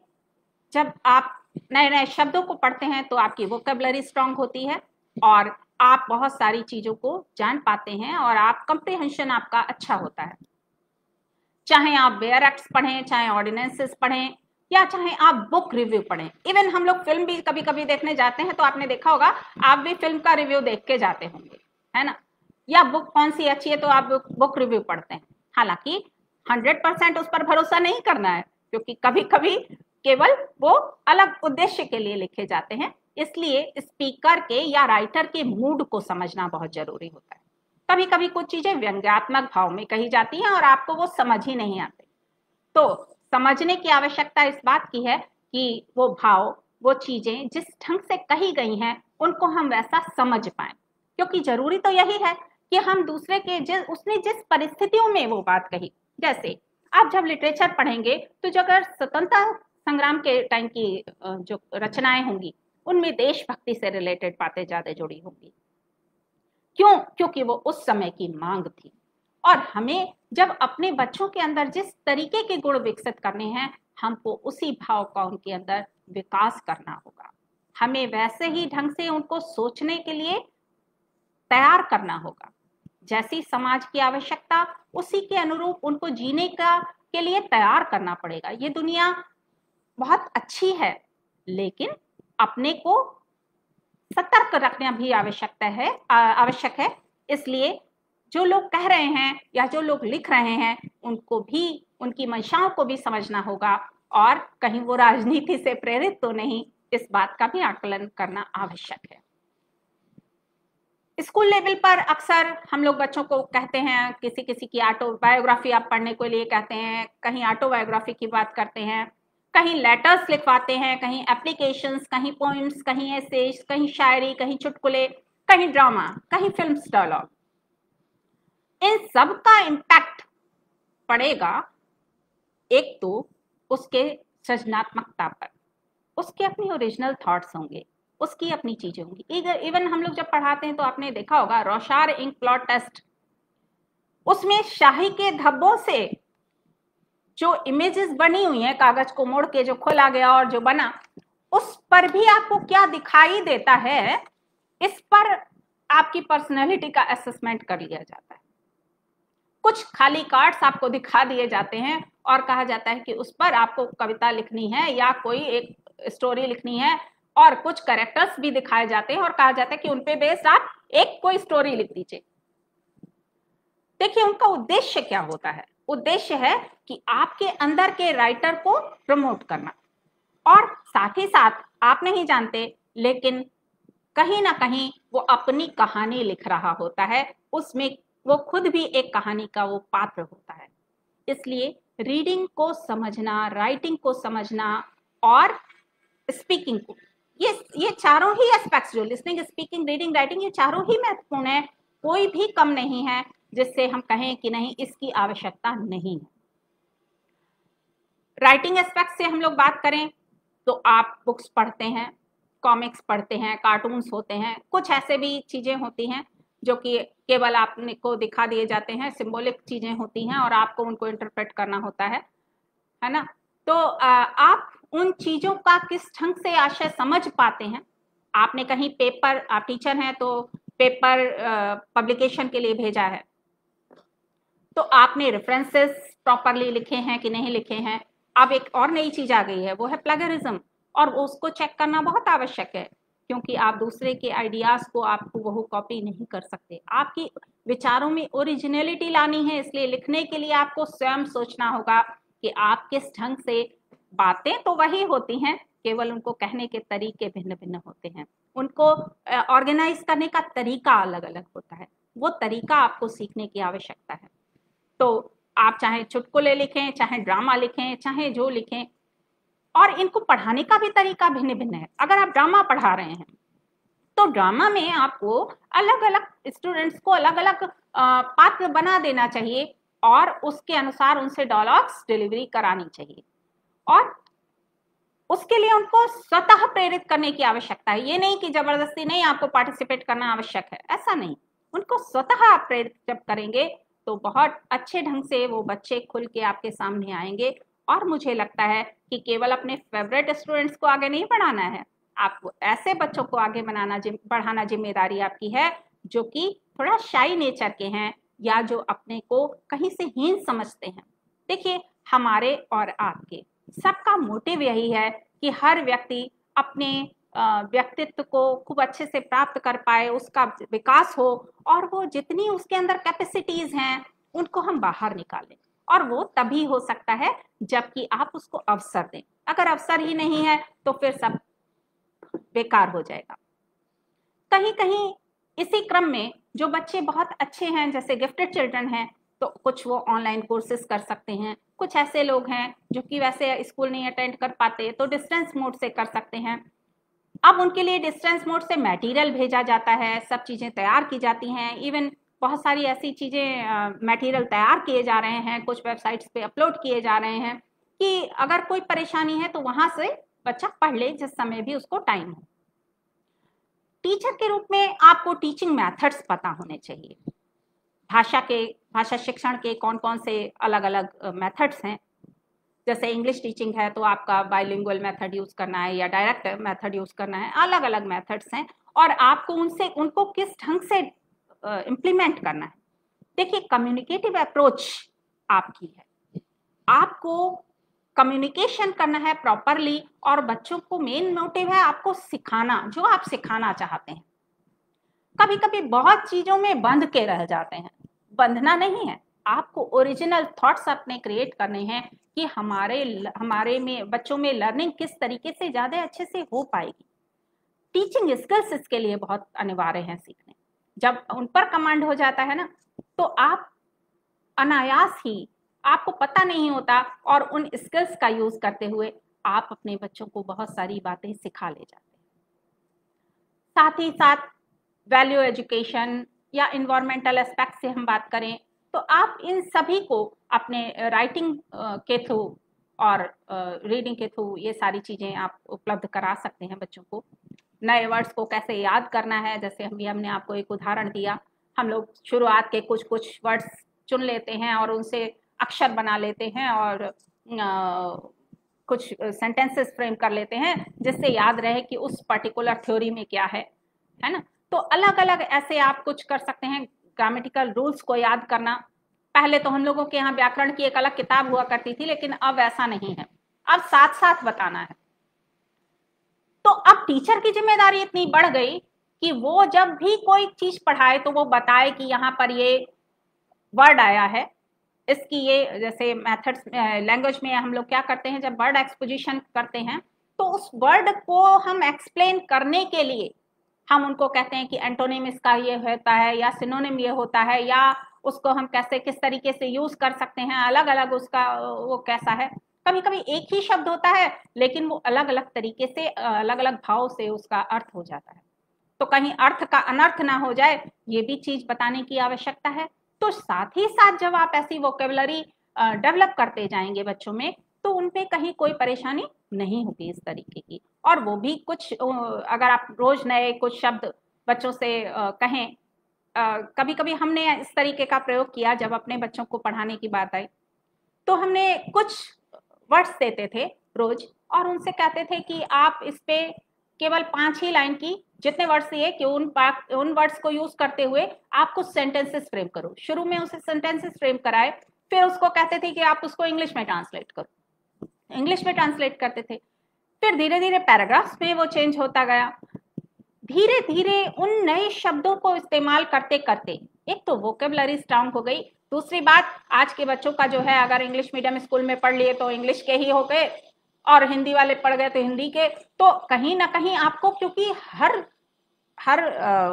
जब आप नए नए शब्दों को पढ़ते हैं तो आपकी वोकेबलरी स्ट्रांग होती है और आप बहुत सारी चीजों को जान पाते हैं और आप कंप्रीहेंशन आपका अच्छा होता है। चाहे आप बेयर एक्ट्स पढ़ें, चाहे ऑर्डिनेंसेस पढ़ें, या चाहे आप बुक रिव्यू पढ़ें। इवन हम लोग फिल्म भी कभी कभी देखने जाते हैं तो आपने देखा होगा, आप भी फिल्म का रिव्यू देख के जाते होंगे, है ना? या बुक कौन सी अच्छी है तो आप बुक रिव्यू पढ़ते हैं। हालांकि 100% उस पर भरोसा नहीं करना है, क्योंकि कभी कभी केवल वो अलग उद्देश्य के लिए लिखे जाते हैं। इसलिए स्पीकर के या राइटर के मूड को समझना बहुत जरूरी होता है। कभी कभी कुछ चीजें व्यंग्यात्मक भाव में कही जाती हैं और आपको वो समझ ही नहीं आते, तो समझने की आवश्यकता इस बात की है कि वो भाव, वो चीजें जिस ढंग से कही गई हैं उनको हम वैसा समझ पाए, क्योंकि जरूरी तो यही है कि हम दूसरे के उसने जिस परिस्थितियों में वो बात कही। जैसे आप जब लिटरेचर पढ़ेंगे तो जो अगर स्वतंत्रता संग्राम के टाइम की जो रचनाएं होंगी उनमें देशभक्ति से रिलेटेड बातें ज्यादा जुड़ी होंगी। क्यों? क्योंकि वो उस समय की मांग थी। और हमें जब अपने बच्चों के अंदर जिस तरीके के गुण विकसित करने हैं, हमको उसी भाव का उनके अंदर विकास करना होगा। हमें वैसे ही ढंग से उनको सोचने के लिए तैयार करना होगा। जैसी समाज की आवश्यकता, उसी के अनुरूप उनको जीने का के लिए तैयार करना पड़ेगा। ये दुनिया बहुत अच्छी है, लेकिन अपने को सतर्क रखना भी आवश्यक है। इसलिए जो लोग कह रहे हैं या जो लोग लिख रहे हैं उनको भी, उनकी मंशाओं को भी समझना होगा, और कहीं वो राजनीति से प्रेरित तो नहीं, इस बात का भी आकलन करना आवश्यक है। स्कूल लेवल पर अक्सर हम लोग बच्चों को कहते हैं, किसी किसी की ऑटोबायोग्राफी आप पढ़ने के लिए कहते हैं, कहीं ऑटोबायोग्राफी की बात करते हैं, कहीं लेटर्स लिखवाते हैं, कहीं एप्लीकेशंस, कहीं पोएम्स, कहीं एसेज, कहीं शायरी, कहीं चुटकुले, कहीं ड्रामा, कहीं फिल्म डायलॉग। इन सब का इम्पैक्ट पड़ेगा एक तो उसके सृजनात्मकता पर, उसके अपनी ओरिजिनल थॉट्स होंगे, उसकी अपनी चीजें होंगी। इवन हम लोग जब पढ़ाते हैं तो आपने देखा होगा रोशार इंक प्लॉट टेस्ट, उसमें शाही के धब्बों से जो इमेजेस बनी हुई हैं, कागज को मोड़ के जो खोला गया और जो बना, उस पर भी आपको क्या दिखाई देता है, इस पर आपकी पर्सनैलिटी का असेसमेंट कर लिया जाता है। कुछ खाली कार्ड्स आपको दिखा दिए जाते हैं और कहा जाता है कि उस पर आपको कविता लिखनी है या कोई एक स्टोरी लिखनी है, और कुछ कैरेक्टर्स भी दिखाए जाते हैं और कहा जाता है कि उन पे बेस्ड आप एक कोई स्टोरी लिख दीजिए। देखिए उनका उद्देश्य क्या होता है। उद्देश्य है कि आपके अंदर के राइटर को प्रमोट करना, और साथ ही साथ आप नहीं जानते लेकिन कहीं ना कहीं वो अपनी कहानी लिख रहा होता है, उसमें वो खुद भी एक कहानी का वो पात्र होता है। इसलिए रीडिंग को समझना, राइटिंग को समझना और स्पीकिंग को, ये चारों ही एस्पेक्ट्स, जो लिसनिंग, स्पीकिंग, रीडिंग, राइटिंग, ये चारों ही महत्वपूर्ण है। कोई भी कम नहीं है जिससे हम कहें कि नहीं इसकी आवश्यकता नहीं है। राइटिंग एस्पेक्ट से हम लोग बात करें तो आप बुक्स पढ़ते हैं, कॉमिक्स पढ़ते हैं, कार्टून्स होते हैं, कुछ ऐसे भी चीजें होती हैं जो कि केवल आपने को दिखा दिए जाते हैं, सिंबॉलिक चीजें होती हैं और आपको उनको इंटरप्रेट करना होता है ना? तो आप उन चीजों का किस ढंग से आशय समझ पाते हैं। आपने कहीं पेपर, आप टीचर हैं तो पेपर पब्लिकेशन के लिए भेजा है, तो आपने रेफरेंसेस प्रॉपरली लिखे हैं कि नहीं लिखे हैं। अब एक और नई चीज आ गई है, वो है प्लेगरिज्म, और उसको चेक करना बहुत आवश्यक है, क्योंकि आप दूसरे के आइडियाज को आपको वो कॉपी नहीं कर सकते। आपकी विचारों में ओरिजिनलिटी लानी है, इसलिए लिखने के लिए आपको स्वयं सोचना होगा कि आप किस ढंग से, बातें तो वही होती हैं, केवल उनको कहने के तरीके भिन्न भिन्न होते हैं, उनको ऑर्गेनाइज करने का तरीका अलग अलग होता है, वो तरीका आपको सीखने की आवश्यकता है। तो आप चाहे चुटकुले लिखें, चाहे ड्रामा लिखें, चाहे जो लिखें, और इनको पढ़ाने का भी तरीका भिन्न भिन्न है। अगर आप ड्रामा पढ़ा रहे हैं तो ड्रामा में आपको अलग अलग स्टूडेंट्स को अलग अलग पात्र बना देना चाहिए और उसके अनुसार उनसे डायलॉग्स डिलीवरी करानी चाहिए, और उसके लिए उनको स्वतः प्रेरित करने की आवश्यकता है। ये नहीं कि जबरदस्ती नहीं आपको पार्टिसिपेट करना आवश्यक है, ऐसा नहीं। उनको स्वतः आप प्रेरित जब करेंगे तो बहुत अच्छे ढंग से वो बच्चे खुल के आपके सामने आएंगे। और मुझे लगता है कि केवल अपने फेवरेट स्टूडेंट्स को आगे नहीं बढ़ाना है, आपको ऐसे बच्चों को आगे बढ़ाना जिम्मेदारी आपकी है जो कि थोड़ा शाई नेचर के हैं या जो अपने को कहीं से हीन समझते हैं। देखिए, हमारे और आपके सबका मोटिव यही है कि हर व्यक्ति अपने व्यक्तित्व को खूब अच्छे से प्राप्त कर पाए, उसका विकास हो और वो जितनी उसके अंदर कैपेसिटीज हैं उनको हम बाहर निकालें। और वो तभी हो सकता है जबकि आप उसको अवसर दें। अगर अवसर ही नहीं है तो फिर सब बेकार हो जाएगा। कहीं कहीं इसी क्रम में जो बच्चे बहुत अच्छे हैं, जैसे गिफ्टेड चिल्ड्रन हैं, तो कुछ वो ऑनलाइन कोर्सेज कर सकते हैं। कुछ ऐसे लोग हैं जो कि वैसे स्कूल नहीं अटेंड कर पाते तो डिस्टेंस मोड से कर सकते हैं। अब उनके लिए डिस्टेंस मोड से मटेरियल भेजा जाता है, सब चीज़ें तैयार की जाती हैं। इवन बहुत सारी ऐसी चीज़ें मटेरियल तैयार किए जा रहे हैं, कुछ वेबसाइट्स पे अपलोड किए जा रहे हैं कि अगर कोई परेशानी है तो वहां से बच्चा पढ़ ले जिस समय भी उसको टाइम हो। टीचर के रूप में आपको टीचिंग मेथड्स पता होने चाहिए। भाषा शिक्षण के कौन कौन से अलग अलग मेथड्स हैं। जैसे इंग्लिश टीचिंग है तो आपका बाइलिंगुअल मेथड यूज करना है या डायरेक्ट मेथड यूज करना है, अलग अलग मेथड्स हैं और आपको उनको किस ढंग से इम्प्लीमेंट करना है। देखिए, कम्युनिकेटिव अप्रोच आपकी है, आपको कम्युनिकेशन करना है प्रॉपरली और बच्चों को मेन मोटिव है आपको सिखाना, जो आप सिखाना चाहते हैं। कभी कभी बहुत चीजों में बंध के रह जाते हैं, बंधना नहीं है, आपको ओरिजिनल थॉट्स अपने क्रिएट करने हैं कि हमारे में बच्चों में लर्निंग किस तरीके से ज्यादा अच्छे से हो पाएगी। टीचिंग स्किल्स इसके लिए बहुत अनिवार्य हैं सीखने। जब उन पर कमांड हो जाता है ना तो आप अनायास ही, आपको पता नहीं होता और उन स्किल्स का यूज करते हुए आप अपने बच्चों को बहुत सारी बातें सिखा ले जाते हैं। साथ ही साथ वैल्यू एजुकेशन या इन्वायरमेंटल एस्पेक्ट से हम बात करें तो आप इन सभी को अपने राइटिंग के थ्रू और रीडिंग के थ्रू ये सारी चीज़ें आप उपलब्ध करा सकते हैं बच्चों को। नए वर्ड्स को कैसे याद करना है, जैसे हमने आपको एक उदाहरण दिया, हम लोग शुरुआत के कुछ वर्ड्स चुन लेते हैं और उनसे अक्षर बना लेते हैं और कुछ सेंटेंसेस फ्रेम कर लेते हैं जिससे याद रहे कि उस पर्टिकुलर थ्योरी में क्या है ना। तो अलग अलग ऐसे आप कुछ कर सकते हैं। ग्रामेटिकल रूल्स को याद करना, पहले तो हम लोगों के यहाँ व्याकरण की एक अलग किताब हुआ करती थी, लेकिन अब ऐसा नहीं है, अब साथ साथ बताना है। तो अब टीचर की जिम्मेदारी इतनी बढ़ गई कि वो जब भी कोई चीज पढ़ाए तो वो बताए कि यहाँ पर ये वर्ड आया है, इसकी ये, जैसे मेथड्स लैंग्वेज में हम लोग क्या करते हैं, जब वर्ड एक्सपोजिशन करते हैं तो उस वर्ड को हम एक्सप्लेन करने के लिए हम उनको कहते हैं कि एंटोनिम इसका ये होता है या सिनोनिम ये होता है, या उसको हम कैसे किस तरीके से यूज कर सकते हैं, अलग अलग उसका वो कैसा है। कभी कभी एक ही शब्द होता है लेकिन वो अलग अलग तरीके से अलग अलग भाव से उसका अर्थ हो जाता है, तो कहीं अर्थ का अनर्थ ना हो जाए, ये भी चीज बताने की आवश्यकता है। तो साथ ही साथ जब आप ऐसी वोकेबलरी डेवलप करते जाएंगे बच्चों में तो उनपे कहीं कोई परेशानी नहीं होगी इस तरीके की। और वो भी कुछ अगर आप रोज नए कुछ शब्द बच्चों से कहें, कभी कभी हमने इस तरीके का प्रयोग किया जब अपने बच्चों को पढ़ाने की बात आई तो हमने कुछ वर्ड्स देते थे रोज और उनसे कहते थे कि आप इस पे केवल 5 ही लाइन की जितने वर्ड्स दिए कि उन वर्ड्स को यूज करते हुए आप कुछ सेंटेंसेस फ्रेम करो। शुरू में उसे सेंटेंसेस फ्रेम कराए, फिर उसको कहते थे कि आप उसको इंग्लिश में ट्रांसलेट करो, इंग्लिश में ट्रांसलेट करते थे। फिर धीरे धीरे पैराग्राफ्स में वो चेंज होता गया। धीरे धीरे उन नए शब्दों को इस्तेमाल करते करते एक तो वोकेबलरी स्ट्रांग हो गई, दूसरी बात आज के बच्चों का जो है, अगर इंग्लिश मीडियम स्कूल में पढ़ लिए तो इंग्लिश के ही हो गए और हिंदी वाले पढ़ गए तो हिंदी के। तो कहीं ना कहीं आपको, क्योंकि हर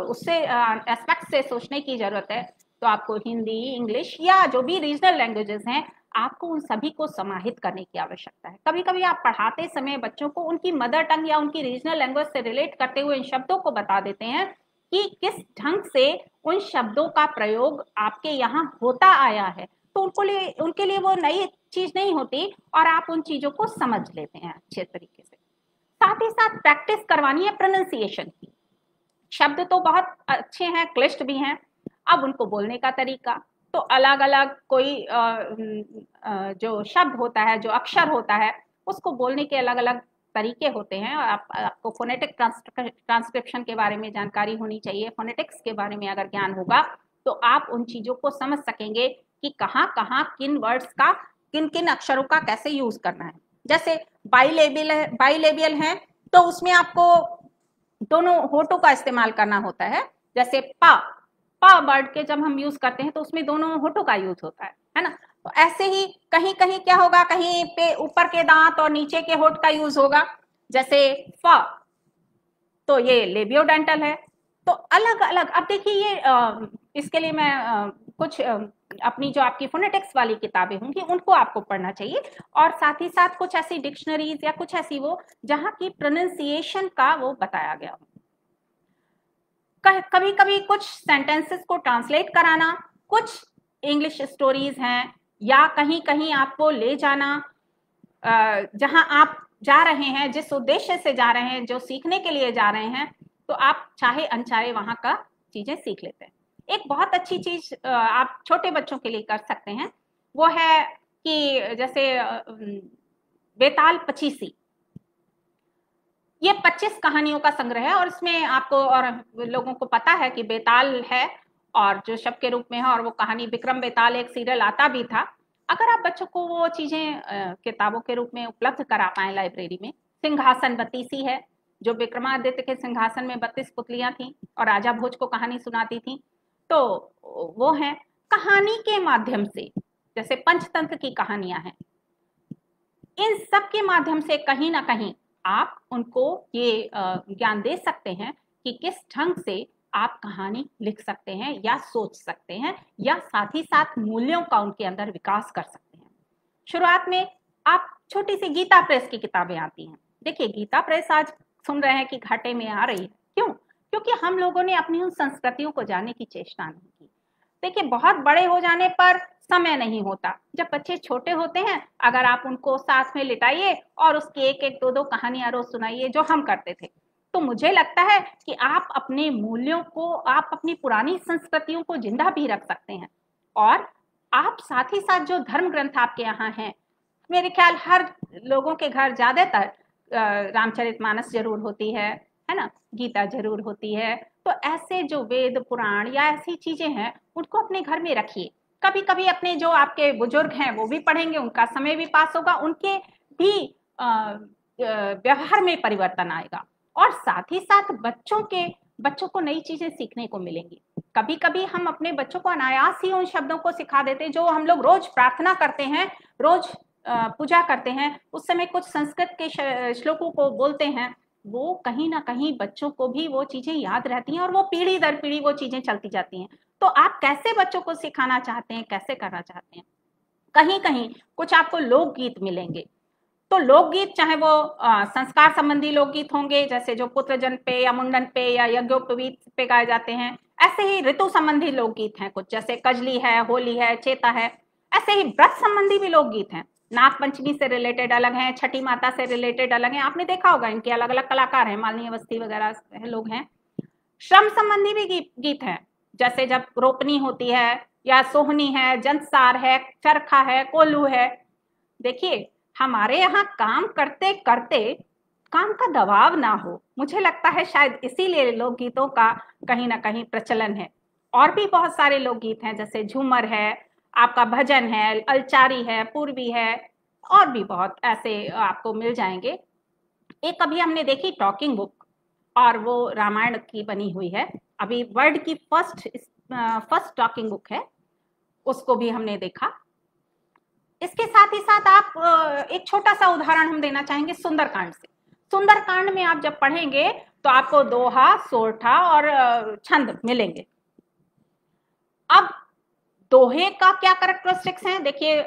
उससे एस्पेक्ट से सोचने की जरूरत है, तो आपको हिंदी, इंग्लिश या जो भी रीजनल लैंग्वेजेस हैं, आपको उन सभी को समाहित करने की आवश्यकता है। कभी कभी आप पढ़ाते समय बच्चों को उनकी मदर टंग या उनकी रीजनल लैंग्वेज से रिलेट करते हुए इन शब्दों को बता देते हैं कि किस ढंग से उन शब्दों का प्रयोग आपके यहाँ होता आया है, तो उनके लिए वो नई चीज नहीं होती और आप उन चीजों को समझ लेते हैं अच्छे तरीके से। साथ ही साथ प्रैक्टिस करवानी है प्रोनाउंसिएशन की। शब्द तो बहुत अच्छे हैं, क्लिष्ट भी हैं, अब उनको बोलने का तरीका, तो अलग अलग कोई जो शब्द होता है, जो अक्षर होता है, उसको बोलने के अलग अलग तरीके होते हैं। और आपको फोनेटिक ट्रांसक्रिप्शन के बारे में जानकारी होनी चाहिए। फोनेटिक्स के बारे में अगर ज्ञान होगा तो आप उन चीजों को समझ सकेंगे कि कहाँ कहाँ किन वर्ड्स का, किन किन अक्षरों का कैसे यूज करना है। जैसे बाइलेबियल है तो उसमें आपको दोनों होठों का इस्तेमाल करना होता है। जैसे पा वर्ड के जब हम यूज करते हैं तो उसमें दोनों होठों का यूज होता है ना। तो ऐसे ही कहीं कहीं क्या होगा, कहीं पे ऊपर के दांत और नीचे के होठ का यूज होगा। जैसे फ, तो ये लेबियोडेंटल है। तो अलग अलग, अब देखिए ये इसके लिए मैं कुछ अपनी जो आपकी फोनेटिक्स वाली किताबें होंगी उनको आपको पढ़ना चाहिए, और साथ ही साथ कुछ ऐसी डिक्शनरीज या कुछ ऐसी वो जहां की प्रोनाउंसिएशन का वो बताया गया हो। कभी कभी कुछ सेंटेंसेस को ट्रांसलेट कराना, कुछ इंग्लिश स्टोरीज हैं, या कहीं कहीं आपको ले जाना जहां आप जा रहे हैं, जिस उद्देश्य से जा रहे हैं, जो सीखने के लिए जा रहे हैं, तो आप चाहे अनचाहे वहां का चीजें सीख लेते हैं। एक बहुत अच्छी चीज आप छोटे बच्चों के लिए कर सकते हैं, वो है कि जैसे बेताल पचीसी, ये 25 कहानियों का संग्रह है, और इसमें आपको और लोगों को पता है कि बेताल है और जो शब्द के रूप में है, और वो कहानी विक्रम बेताल एक सीरियल आता भी था। अगर आप बच्चों को वो चीजें किताबों के रूप में उपलब्ध करा पाए लाइब्रेरी में। सिंहासन बत्तीसी है, जो विक्रमादित्य के सिंहासन में 32 पुतलियां थी और राजा भोज को कहानी सुनाती थी। तो वो है कहानी के माध्यम से, जैसे पंचतंत्र की कहानियां हैं, इन सब के माध्यम से कहीं ना कहीं आप उनको ये ज्ञान दे सकते हैं कि किस ढंग से आप कहानी लिख सकते हैं या सोच सकते हैं, या साथ ही साथ मूल्यों का उनके अंदर विकास कर सकते हैं। शुरुआत में आप छोटी सी गीता प्रेस की किताबें आती हैं। देखिए गीता प्रेस आज सुन रहे हैं कि घाटे में आ रही है, क्यों? क्योंकि हम लोगों ने अपनी उन संस्कृतियों को जानने की चेष्टा नहीं की। देखिए बहुत बड़े हो जाने पर समय नहीं होता। जब बच्चे छोटे होते हैं, अगर आप उनको साथ में लिटाइए और उसकी एक एक दो दो कहानियां रोज सुनाइए, जो हम करते थे, तो मुझे लगता है कि आप अपने मूल्यों को, आप अपनी पुरानी संस्कृतियों को जिंदा भी रख सकते हैं। और आप साथ ही साथ जो धर्म ग्रंथ आपके यहाँ हैं, मेरे ख्याल हर लोगों के घर ज्यादातर रामचरितमानस जरूर होती है ना, गीता जरूर होती है। तो ऐसे जो वेद पुराण या ऐसी चीजें हैं उनको अपने घर में रखिए। कभी कभी अपने जो आपके बुजुर्ग हैं वो भी पढ़ेंगे, उनका समय भी पास होगा, उनके भी व्यवहार में परिवर्तन आएगा, और साथ ही साथ बच्चों को नई चीजें सीखने को मिलेंगी। कभी कभी हम अपने बच्चों को अनायास ही उन शब्दों को सिखा देते हैं जो हम लोग रोज प्रार्थना करते हैं, रोज पूजा करते हैं, उस समय कुछ संस्कृत के श्लोकों को बोलते हैं। वो कहीं ना कहीं बच्चों को भी वो चीजें याद रहती हैं और वो पीढ़ी दर पीढ़ी वो चीजें चलती जाती हैं। तो आप कैसे बच्चों को सिखाना चाहते हैं, कैसे करना चाहते हैं? कहीं कहीं कुछ आपको लोकगीत मिलेंगे। तो लोकगीत चाहे वो संस्कार संबंधी लोकगीत होंगे, जैसे जो पुत्रजन पे या मुंडन पे या यज्ञोपवीत पे गाए जाते हैं। ऐसे ही ऋतु संबंधी लोकगीत हैं कुछ, जैसे कजली है, होली है, चेता है। ऐसे ही व्रत संबंधी भी लोकगीत हैं। नाग पंचमी से रिलेटेड अलग हैं, छठी माता से रिलेटेड अलग हैं। आपने देखा होगा इनके अलग अलग कलाकार हैं, मालिनी अवस्थी वगैरह लोग हैं। श्रम संबंधी भी गीत हैं, जैसे जब रोपनी होती है, या सोहनी है, जंतसार है, चरखा है, कोल्हू है। देखिए हमारे यहाँ काम करते करते काम का दबाव ना हो, मुझे लगता है शायद इसीलिए लोकगीतों का कहीं ना कहीं प्रचलन है। और भी बहुत सारे लोकगीत हैं, जैसे झूमर है, आपका भजन है, अलचारी है, पूर्वी है, और भी बहुत ऐसे आपको मिल जाएंगे। एक अभी हमने देखी टॉकिंग बुक, और वो रामायण की बनी हुई है। अभी वर्ल्ड की फर्स्ट टॉकिंग बुक है, उसको भी हमने देखा। इसके साथ ही साथ आप एक छोटा सा उदाहरण हम देना चाहेंगे सुंदरकांड से। सुंदरकांड में आप जब पढ़ेंगे तो आपको दोहा, सोरठा और छंद मिलेंगे। अब दोहे का क्या कैरेक्टरिस्टिक्स हैं? देखिए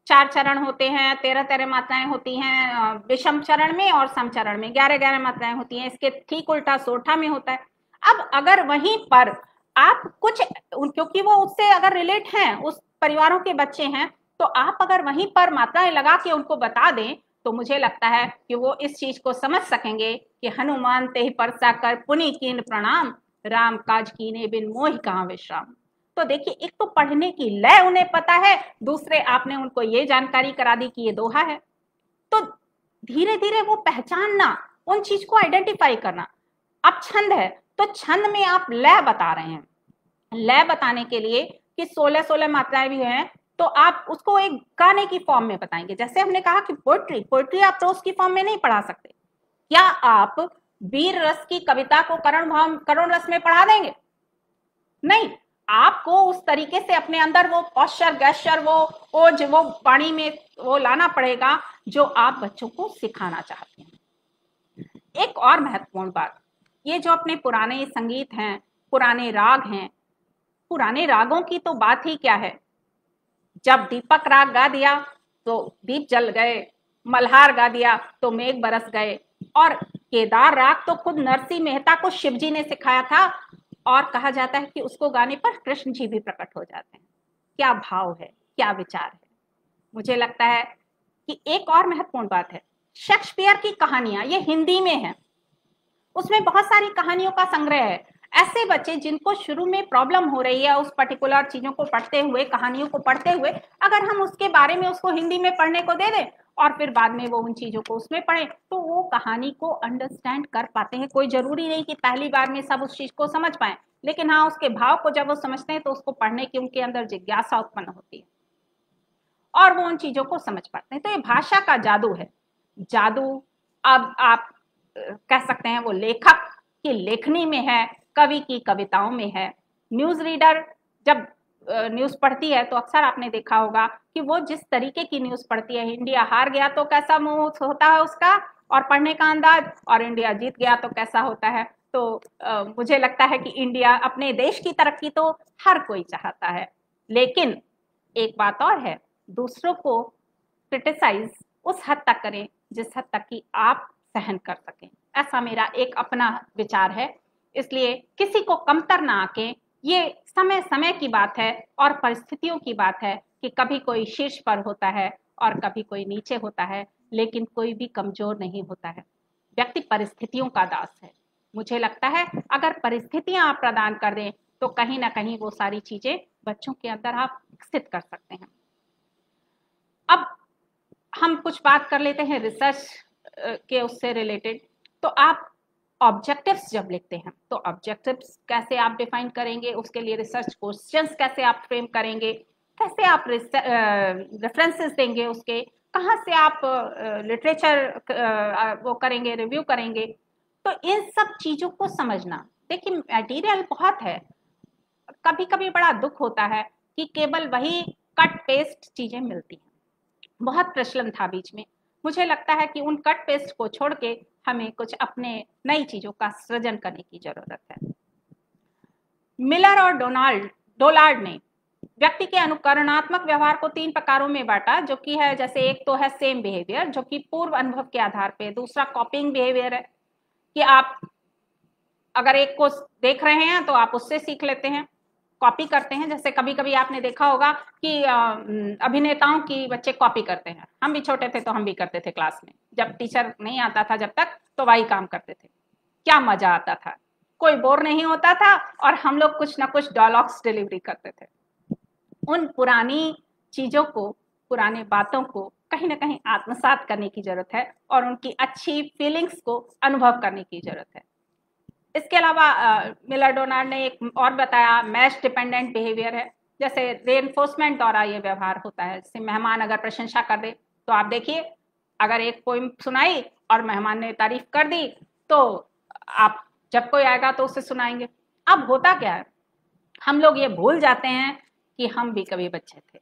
4 चरण होते हैं, 13 मात्राएं होती हैं विषम चरण में, और सम चरण में 11 मात्राएं होती हैं। इसके ठीक उल्टा सोरठा में होता है। अब अगर वहीं पर आप कुछ, क्योंकि वो उससे अगर रिलेट हैं, उस परिवारों के बच्चे हैं, तो आप अगर वहीं पर मात्राएं लगा के उनको बता दें, तो मुझे लगता है कि वो इस चीज को समझ सकेंगे कि हनुमान तेहि परसा कर पुनि कीन प्रणाम, राम काज कीने बिन मोहि कहाँ विश्राम। तो देखिए, एक तो पढ़ने की लय उन्हें पता है, दूसरे आपने उनको ये जानकारी करा दी कि ये दोहा है। तो धीरे धीरे वो पहचानना, उन चीज को आइडेंटिफाई करना। अब छंद है तो छंद में आप लय बता रहे हैं, लय बताने के लिए कि 16-16 मात्राएं भी हैं, तो आप उसको एक गाने की फॉर्म में बताएंगे। जैसे हमने कहा कि पोएट्री आप प्रोज की फॉर्म में नहीं पढ़ा सकते। क्या आप वीर रस की कविता को करुण रस में पढ़ा देंगे? नहीं, आपको उस तरीके से अपने अंदर वो पॉस्चर गैस्चर वो ओज वो वाणी में वो लाना पड़ेगा जो आप बच्चों को सिखाना चाहते हैं। एक और महत्वपूर्ण बात, ये जो अपने पुराने संगीत हैं, पुराने राग हैं, पुराने रागों की तो बात ही क्या है। जब दीपक राग गा दिया तो दीप जल गए, मल्हार गा दिया तो मेघ बरस गए, और केदार राग तो खुद नरसिंह मेहता को शिवजी ने सिखाया था, और कहा जाता है कि उसको गाने पर कृष्ण जी भी प्रकट हो जाते हैं। क्या भाव है, क्या विचार है। मुझे लगता है कि एक और महत्वपूर्ण बात है, शेक्सपियर की कहानियां ये हिंदी में है, उसमें बहुत सारी कहानियों का संग्रह है। ऐसे बच्चे जिनको शुरू में प्रॉब्लम हो रही है उस पर्टिकुलर चीजों को पढ़ते हुए, कहानियों को पढ़ते हुए, अगर हम उसके बारे में उसको हिंदी में पढ़ने को दे दें और फिर बाद में वो उन चीजों को उसमें पढ़े, तो वो कहानी को अंडरस्टैंड कर पाते हैं। कोई जरूरी नहीं कि पहली बार में सब उस चीज को समझ पाए, लेकिन हाँ, उसके भाव को जब वो समझते हैं तो उसको पढ़ने की उनके अंदर जिज्ञासा उत्पन्न होती है और वो उन चीजों को समझ पाते हैं। तो ये भाषा का जादू है। जादू अब आप कह सकते हैं वो लेखक की लेखनी में है, कवि की कविताओं में है। न्यूज रीडर जब न्यूज पढ़ती है तो अक्सर आपने देखा होगा कि वो जिस तरीके की न्यूज पढ़ती है, इंडिया हार गया तो कैसा मुंह होता है उसका और पढ़ने का अंदाज, और इंडिया जीत गया तो कैसा होता है। तो मुझे लगता है कि इंडिया, अपने देश की तरक्की तो हर कोई चाहता है, लेकिन एक बात और है, दूसरों को क्रिटिसाइज उस हद तक करें जिस हद तक कि आप सहन कर सकें। ऐसा मेरा एक अपना विचार है। इसलिए किसी को कमतर ना आके, ये समय समय की बात है और परिस्थितियों की बात है कि कभी कोई शीर्ष पर होता है और कभी कोई नीचे होता है, लेकिन कोई भी कमजोर नहीं होता है। व्यक्ति परिस्थितियों का दास है। मुझे लगता है अगर परिस्थितियां आप प्रदान कर दें तो कहीं ना कहीं वो सारी चीजें बच्चों के अंदर आप विकसित कर सकते हैं। अब हम कुछ बात कर लेते हैं रिसर्च के उससे रिलेटेड। तो आप ऑब्जेक्टिव्स जब लिखते हैं तो ऑब्जेक्टिव्स कैसे आप डिफाइन करेंगे, उसके लिए रिसर्च क्वेश्चंस कैसे आप फ्रेम करेंगे, कैसे आप रेफरेंसेस देंगे, उसके कहाँ से आप लिटरेचर वो करेंगे, रिव्यू करेंगे। तो इन सब चीजों को समझना, देखिए मटेरियल बहुत है, कभी कभी बड़ा दुख होता है कि केवल वही कट पेस्ट चीजें मिलती हैं। बहुत प्रचलन था बीच में, मुझे लगता है कि उन कट पेस्ट को छोड़ के हमें कुछ अपने नई चीजों का सृजन करने की जरूरत है। मिलर और डोलार्ड ने व्यक्ति के अनुकरणात्मक व्यवहार को 3 प्रकारों में बांटा, जो कि है, जैसे एक तो है सेम बिहेवियर जो कि पूर्व अनुभव के आधार पे, दूसरा कॉपिंग बिहेवियर है कि आप अगर एक को देख रहे हैं तो आप उससे सीख लेते हैं, कॉपी करते हैं। जैसे कभी कभी आपने देखा होगा कि अभिनेताओं की बच्चे कॉपी करते हैं। हम भी छोटे थे तो हम भी करते थे, क्लास में जब टीचर नहीं आता था जब तक, तो वही काम करते थे। क्या मजा आता था, कोई बोर नहीं होता था और हम लोग कुछ ना कुछ डायलॉग्स डिलीवरी करते थे। उन पुरानी चीजों को, पुराने बातों को कहीं ना कहीं आत्मसात करने की जरूरत है और उनकी अच्छी फीलिंग्स को अनुभव करने की जरूरत है। इसके अलावा मिलर डोनाल्ड ने एक और बताया, मैच डिपेंडेंट बिहेवियर है। जैसे रेनफोर्समेंट द्वारा ये व्यवहार होता है। जैसे मेहमान अगर प्रशंसा कर दे तो आप देखिए, अगर एक पोइम सुनाई और मेहमान ने तारीफ कर दी तो आप जब कोई आएगा तो उसे सुनाएंगे। अब होता क्या है, हम लोग ये भूल जाते हैं कि हम भी कभी बच्चे थे।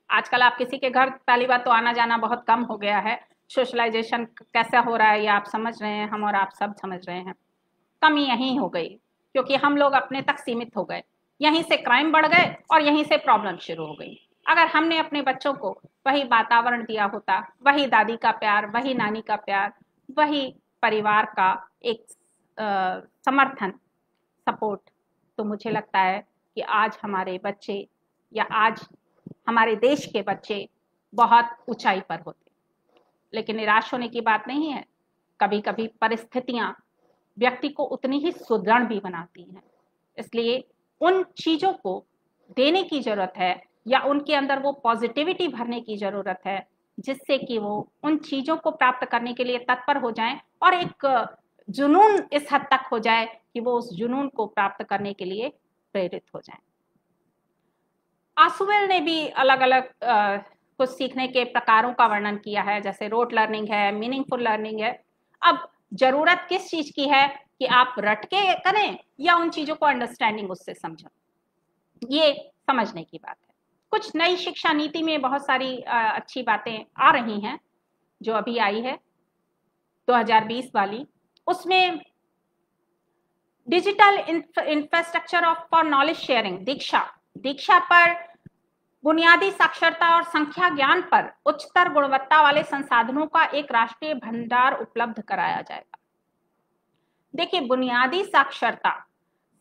आजकल आप किसी के घर पहली बात तो आना जाना बहुत कम हो गया है। सोशलाइजेशन कैसा हो रहा है ये आप समझ रहे हैं, हम और आप सब समझ रहे हैं। कमी यहीं हो गई क्योंकि हम लोग अपने तक सीमित हो गए, यहीं से क्राइम बढ़ गए और यहीं से प्रॉब्लम शुरू हो गई। अगर हमने अपने बच्चों को वही वातावरण दिया होता, वही दादी का प्यार, वही नानी का प्यार, वही परिवार का एक समर्थन, सपोर्ट, तो मुझे लगता है कि आज हमारे बच्चे या आज हमारे देश के बच्चे बहुत ऊंचाई पर होते। लेकिन निराश होने की बात नहीं है, कभी कभी परिस्थितियां व्यक्ति को उतनी ही सुदृढ़ भी बनाती हैं। इसलिए उन चीजों को देने की जरूरत है या उनके अंदर वो पॉजिटिविटी भरने की जरूरत है जिससे कि वो उन चीजों को प्राप्त करने के लिए तत्पर हो जाएं और एक जुनून इस हद तक हो जाए कि वो उस जुनून को प्राप्त करने के लिए प्रेरित हो जाएं। आसुवेल ने भी अलग अलग कुछ सीखने के प्रकारों का वर्णन किया है, जैसे रोट लर्निंग है, मीनिंगफुल लर्निंग है। अब जरूरत किस चीज की है कि आप रट के करें या उन चीजों को अंडरस्टैंडिंग उससे समझें, ये समझने की बात है। कुछ नई शिक्षा नीति में बहुत सारी अच्छी बातें आ रही हैं जो अभी आई है 2020 वाली, उसमें digital infrastructure of for knowledge sharing, Diksha पर बुनियादी साक्षरता और संख्या ज्ञान पर उच्चतर गुणवत्ता वाले संसाधनों का एक राष्ट्रीय भंडार उपलब्ध कराया जाएगा। देखिए, बुनियादी साक्षरता,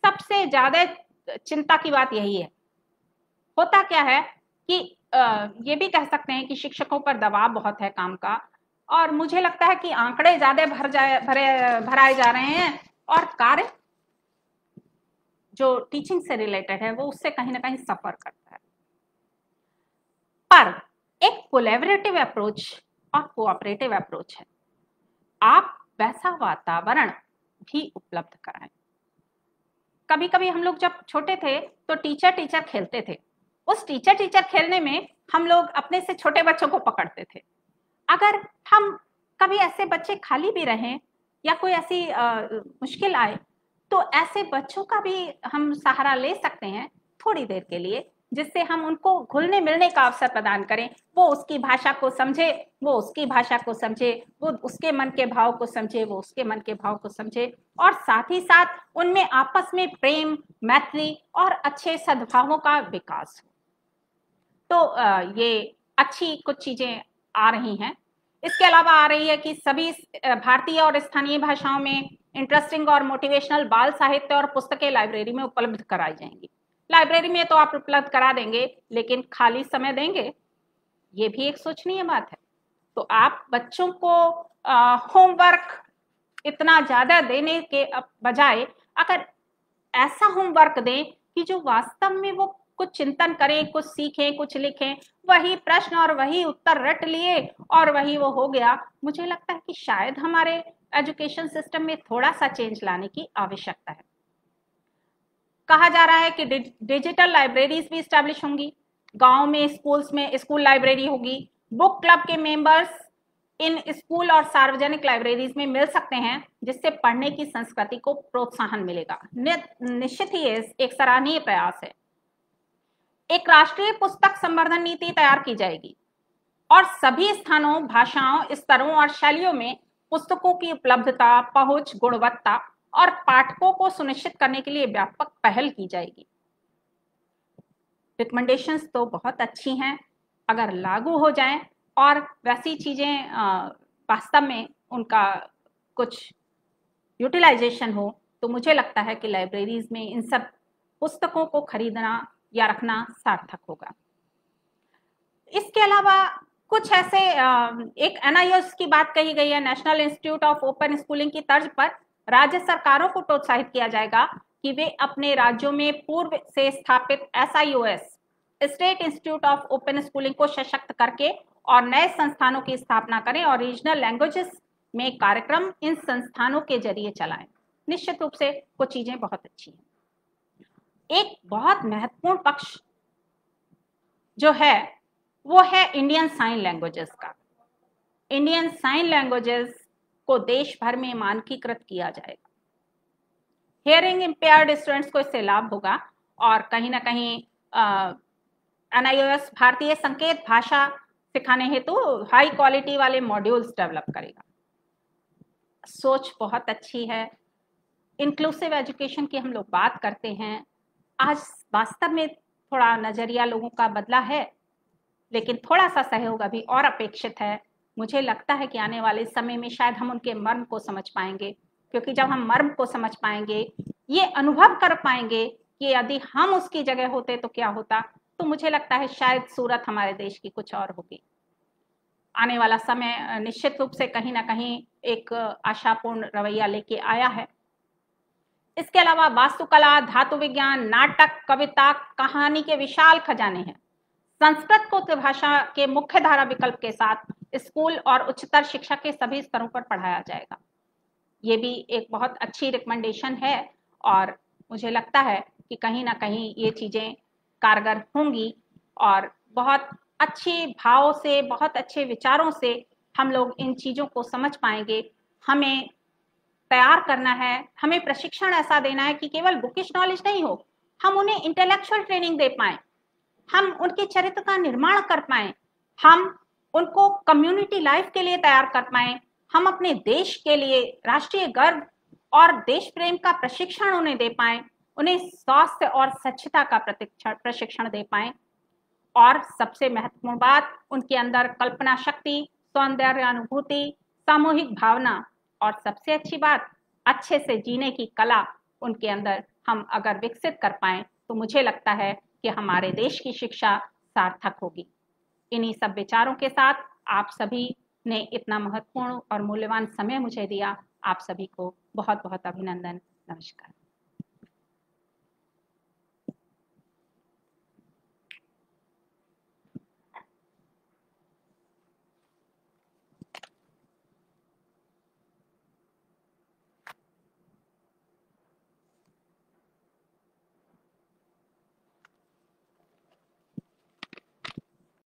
सबसे ज्यादा चिंता की बात यही है। होता क्या है कि ये भी कह सकते हैं कि शिक्षकों पर दबाव बहुत है काम का, और मुझे लगता है कि आंकड़े ज्यादा भराए जा रहे हैं और कार्य जो टीचिंग से रिलेटेड है वो उससे कहीं ना कहीं सफर करता है। पर एक कोलैबोरेटिव अप्रोच और कोऑपरेटिव अप्रोच है। आप वैसा वातावरण भी उपलब्ध कराएं। कभी कभी हम लोग जब छोटे थे तो टीचर खेलते थे, उस टीचर खेलने में हम लोग अपने से छोटे बच्चों को पकड़ते थे। अगर हम कभी ऐसे बच्चे खाली भी रहें या कोई ऐसी मुश्किल आए तो ऐसे बच्चों का भी हम सहारा ले सकते हैं थोड़ी देर के लिए, जिससे हम उनको घुलने मिलने का अवसर प्रदान करें। वो उसकी भाषा को समझे, वो उसकी भाषा को समझे, वो उसके मन के भाव को समझे, वो उसके मन के भाव को समझे, और साथ ही साथ उनमें आपस में प्रेम, मैत्री और अच्छे सद्भावों का विकास हो। तो ये अच्छी कुछ चीजें आ रही हैं। इसके अलावा आ रही है कि सभी भारतीय और स्थानीय भाषाओं में इंटरेस्टिंग और मोटिवेशनल बाल साहित्य और पुस्तकें लाइब्रेरी में उपलब्ध कराई जाएंगी। लाइब्रेरी में तो आप उपलब्ध करा देंगे, लेकिन खाली समय देंगे, ये भी एक सोचनीय बात है। तो आप बच्चों को होमवर्क इतना ज्यादा देने के बजाय अगर ऐसा होमवर्क दें कि जो वास्तव में वो कुछ चिंतन करें, कुछ सीखें, कुछ लिखें, वही प्रश्न और वही उत्तर रट लिए और वही वो हो गया, मुझे लगता है कि शायद हमारे एजुकेशन सिस्टम में थोड़ा सा चेंज लाने की आवश्यकता है। कहा जा रहा है कि डिजिटल लाइब्रेरीज भी स्टैब्लिश होंगी, गांव में स्कूल्स में स्कूल लाइब्रेरी होगी, बुक क्लब के मेंबर्स इन स्कूल और सार्वजनिक लाइब्रेरीज में मिल सकते हैं, जिससे पढ़ने की संस्कृति को प्रोत्साहन मिलेगा। निश्चित ही एक सराहनीय प्रयास है। एक राष्ट्रीय पुस्तक संवर्धन नीति तैयार की जाएगी और सभी स्थानों, भाषाओं, स्तरों और शैलियों में पुस्तकों की उपलब्धता, पहुंच, गुणवत्ता और पाठकों को सुनिश्चित करने के लिए व्यापक पहल की जाएगी। रिकमेंडेशंस तो बहुत अच्छी हैं, अगर लागू हो जाएं और वैसी चीजें वास्तव में उनका कुछ यूटिलाइजेशन हो, तो मुझे लगता है कि लाइब्रेरीज में इन सब पुस्तकों को खरीदना या रखना सार्थक होगा। इसके अलावा कुछ ऐसे एक NIOS की बात कही गई है, national institute of open schooling की तर्ज पर राज्य सरकारों को प्रोत्साहित किया जाएगा कि वे अपने राज्यों में पूर्व से स्थापित SIOS, state institute of open schooling को सशक्त करके और नए संस्थानों की स्थापना करें और रीजनल लैंग्वेजेस में कार्यक्रम इन संस्थानों के जरिए चलाएं। निश्चित रूप से कुछ चीजें बहुत अच्छी हैं। एक बहुत महत्वपूर्ण पक्ष जो है वो है इंडियन साइन लैंग्वेजेस का। इंडियन साइन लैंग्वेजेस को देश भर में मानकीकृत किया जाएगा। हियरिंग इम्पेयर्ड स्टूडेंट्स को इससे लाभ होगा और कहीं ना कहीं NIOS भारतीय संकेत भाषा सिखाने हेतु हाई क्वालिटी वाले मॉड्यूल्स डेवलप करेगा। सोच बहुत अच्छी है। इंक्लूसिव एजुकेशन की हम लोग बात करते हैं, आज वास्तव में थोड़ा नजरिया लोगों का बदला है, लेकिन थोड़ा सा सहयोग अभी और अपेक्षित है। मुझे लगता है कि आने वाले समय में शायद हम उनके मर्म को समझ पाएंगे, क्योंकि जब हम मर्म को समझ पाएंगे, ये अनुभव कर पाएंगे कि यदि हम उसकी जगह होते तो क्या होता, तो मुझे लगता है शायद सूरत हमारे देश की कुछ और होगी। आने वाला समय निश्चित रूप से कहीं ना कहीं एक आशापूर्ण रवैया लेके आया है इसके अलावा वास्तुकला, धातु विज्ञान, नाटक, कविता, कहानी के विशाल खजाने हैं। संस्कृत को भाषा के मुख्य धारा विकल्प के साथ स्कूल और उच्चतर शिक्षा के सभी स्तरों पर पढ़ाया जाएगा। ये भी एक बहुत अच्छी रिकमेंडेशन है और मुझे लगता है कि कहीं ना कहीं ये चीज़ें कारगर होंगी और बहुत अच्छे भाव से, बहुत अच्छे विचारों से हम लोग इन चीज़ों को समझ पाएंगे। हमें तैयार करना है, हमें प्रशिक्षण ऐसा देना है कि केवल बुकिश नॉलेज नहीं हो, हम उन्हें इंटेलेक्चुअल ट्रेनिंग दे पाएं, हम उनके चरित्र का निर्माण कर पाएं, हम उनको कम्युनिटी लाइफ के लिए तैयार कर पाएं, हम अपने देश के लिए राष्ट्रीय गर्व और देश प्रेम का प्रशिक्षण उन्हें दे पाएं, उन्हें स्वास्थ्य और स्वच्छता का प्रशिक्षण दे पाएं और सबसे महत्वपूर्ण बात, उनके अंदर कल्पना शक्ति, सौंदर्य अनुभूति, सामूहिक भावना और सबसे अच्छी बात, अच्छे से जीने की कला उनके अंदर हम अगर विकसित कर पाएं तो मुझे लगता है कि हमारे देश की शिक्षा सार्थक होगी। इन्हीं सब विचारों के साथ आप सभी ने इतना महत्वपूर्ण और मूल्यवान समय मुझे दिया, आप सभी को बहुत बहुत अभिनंदन। नमस्कार।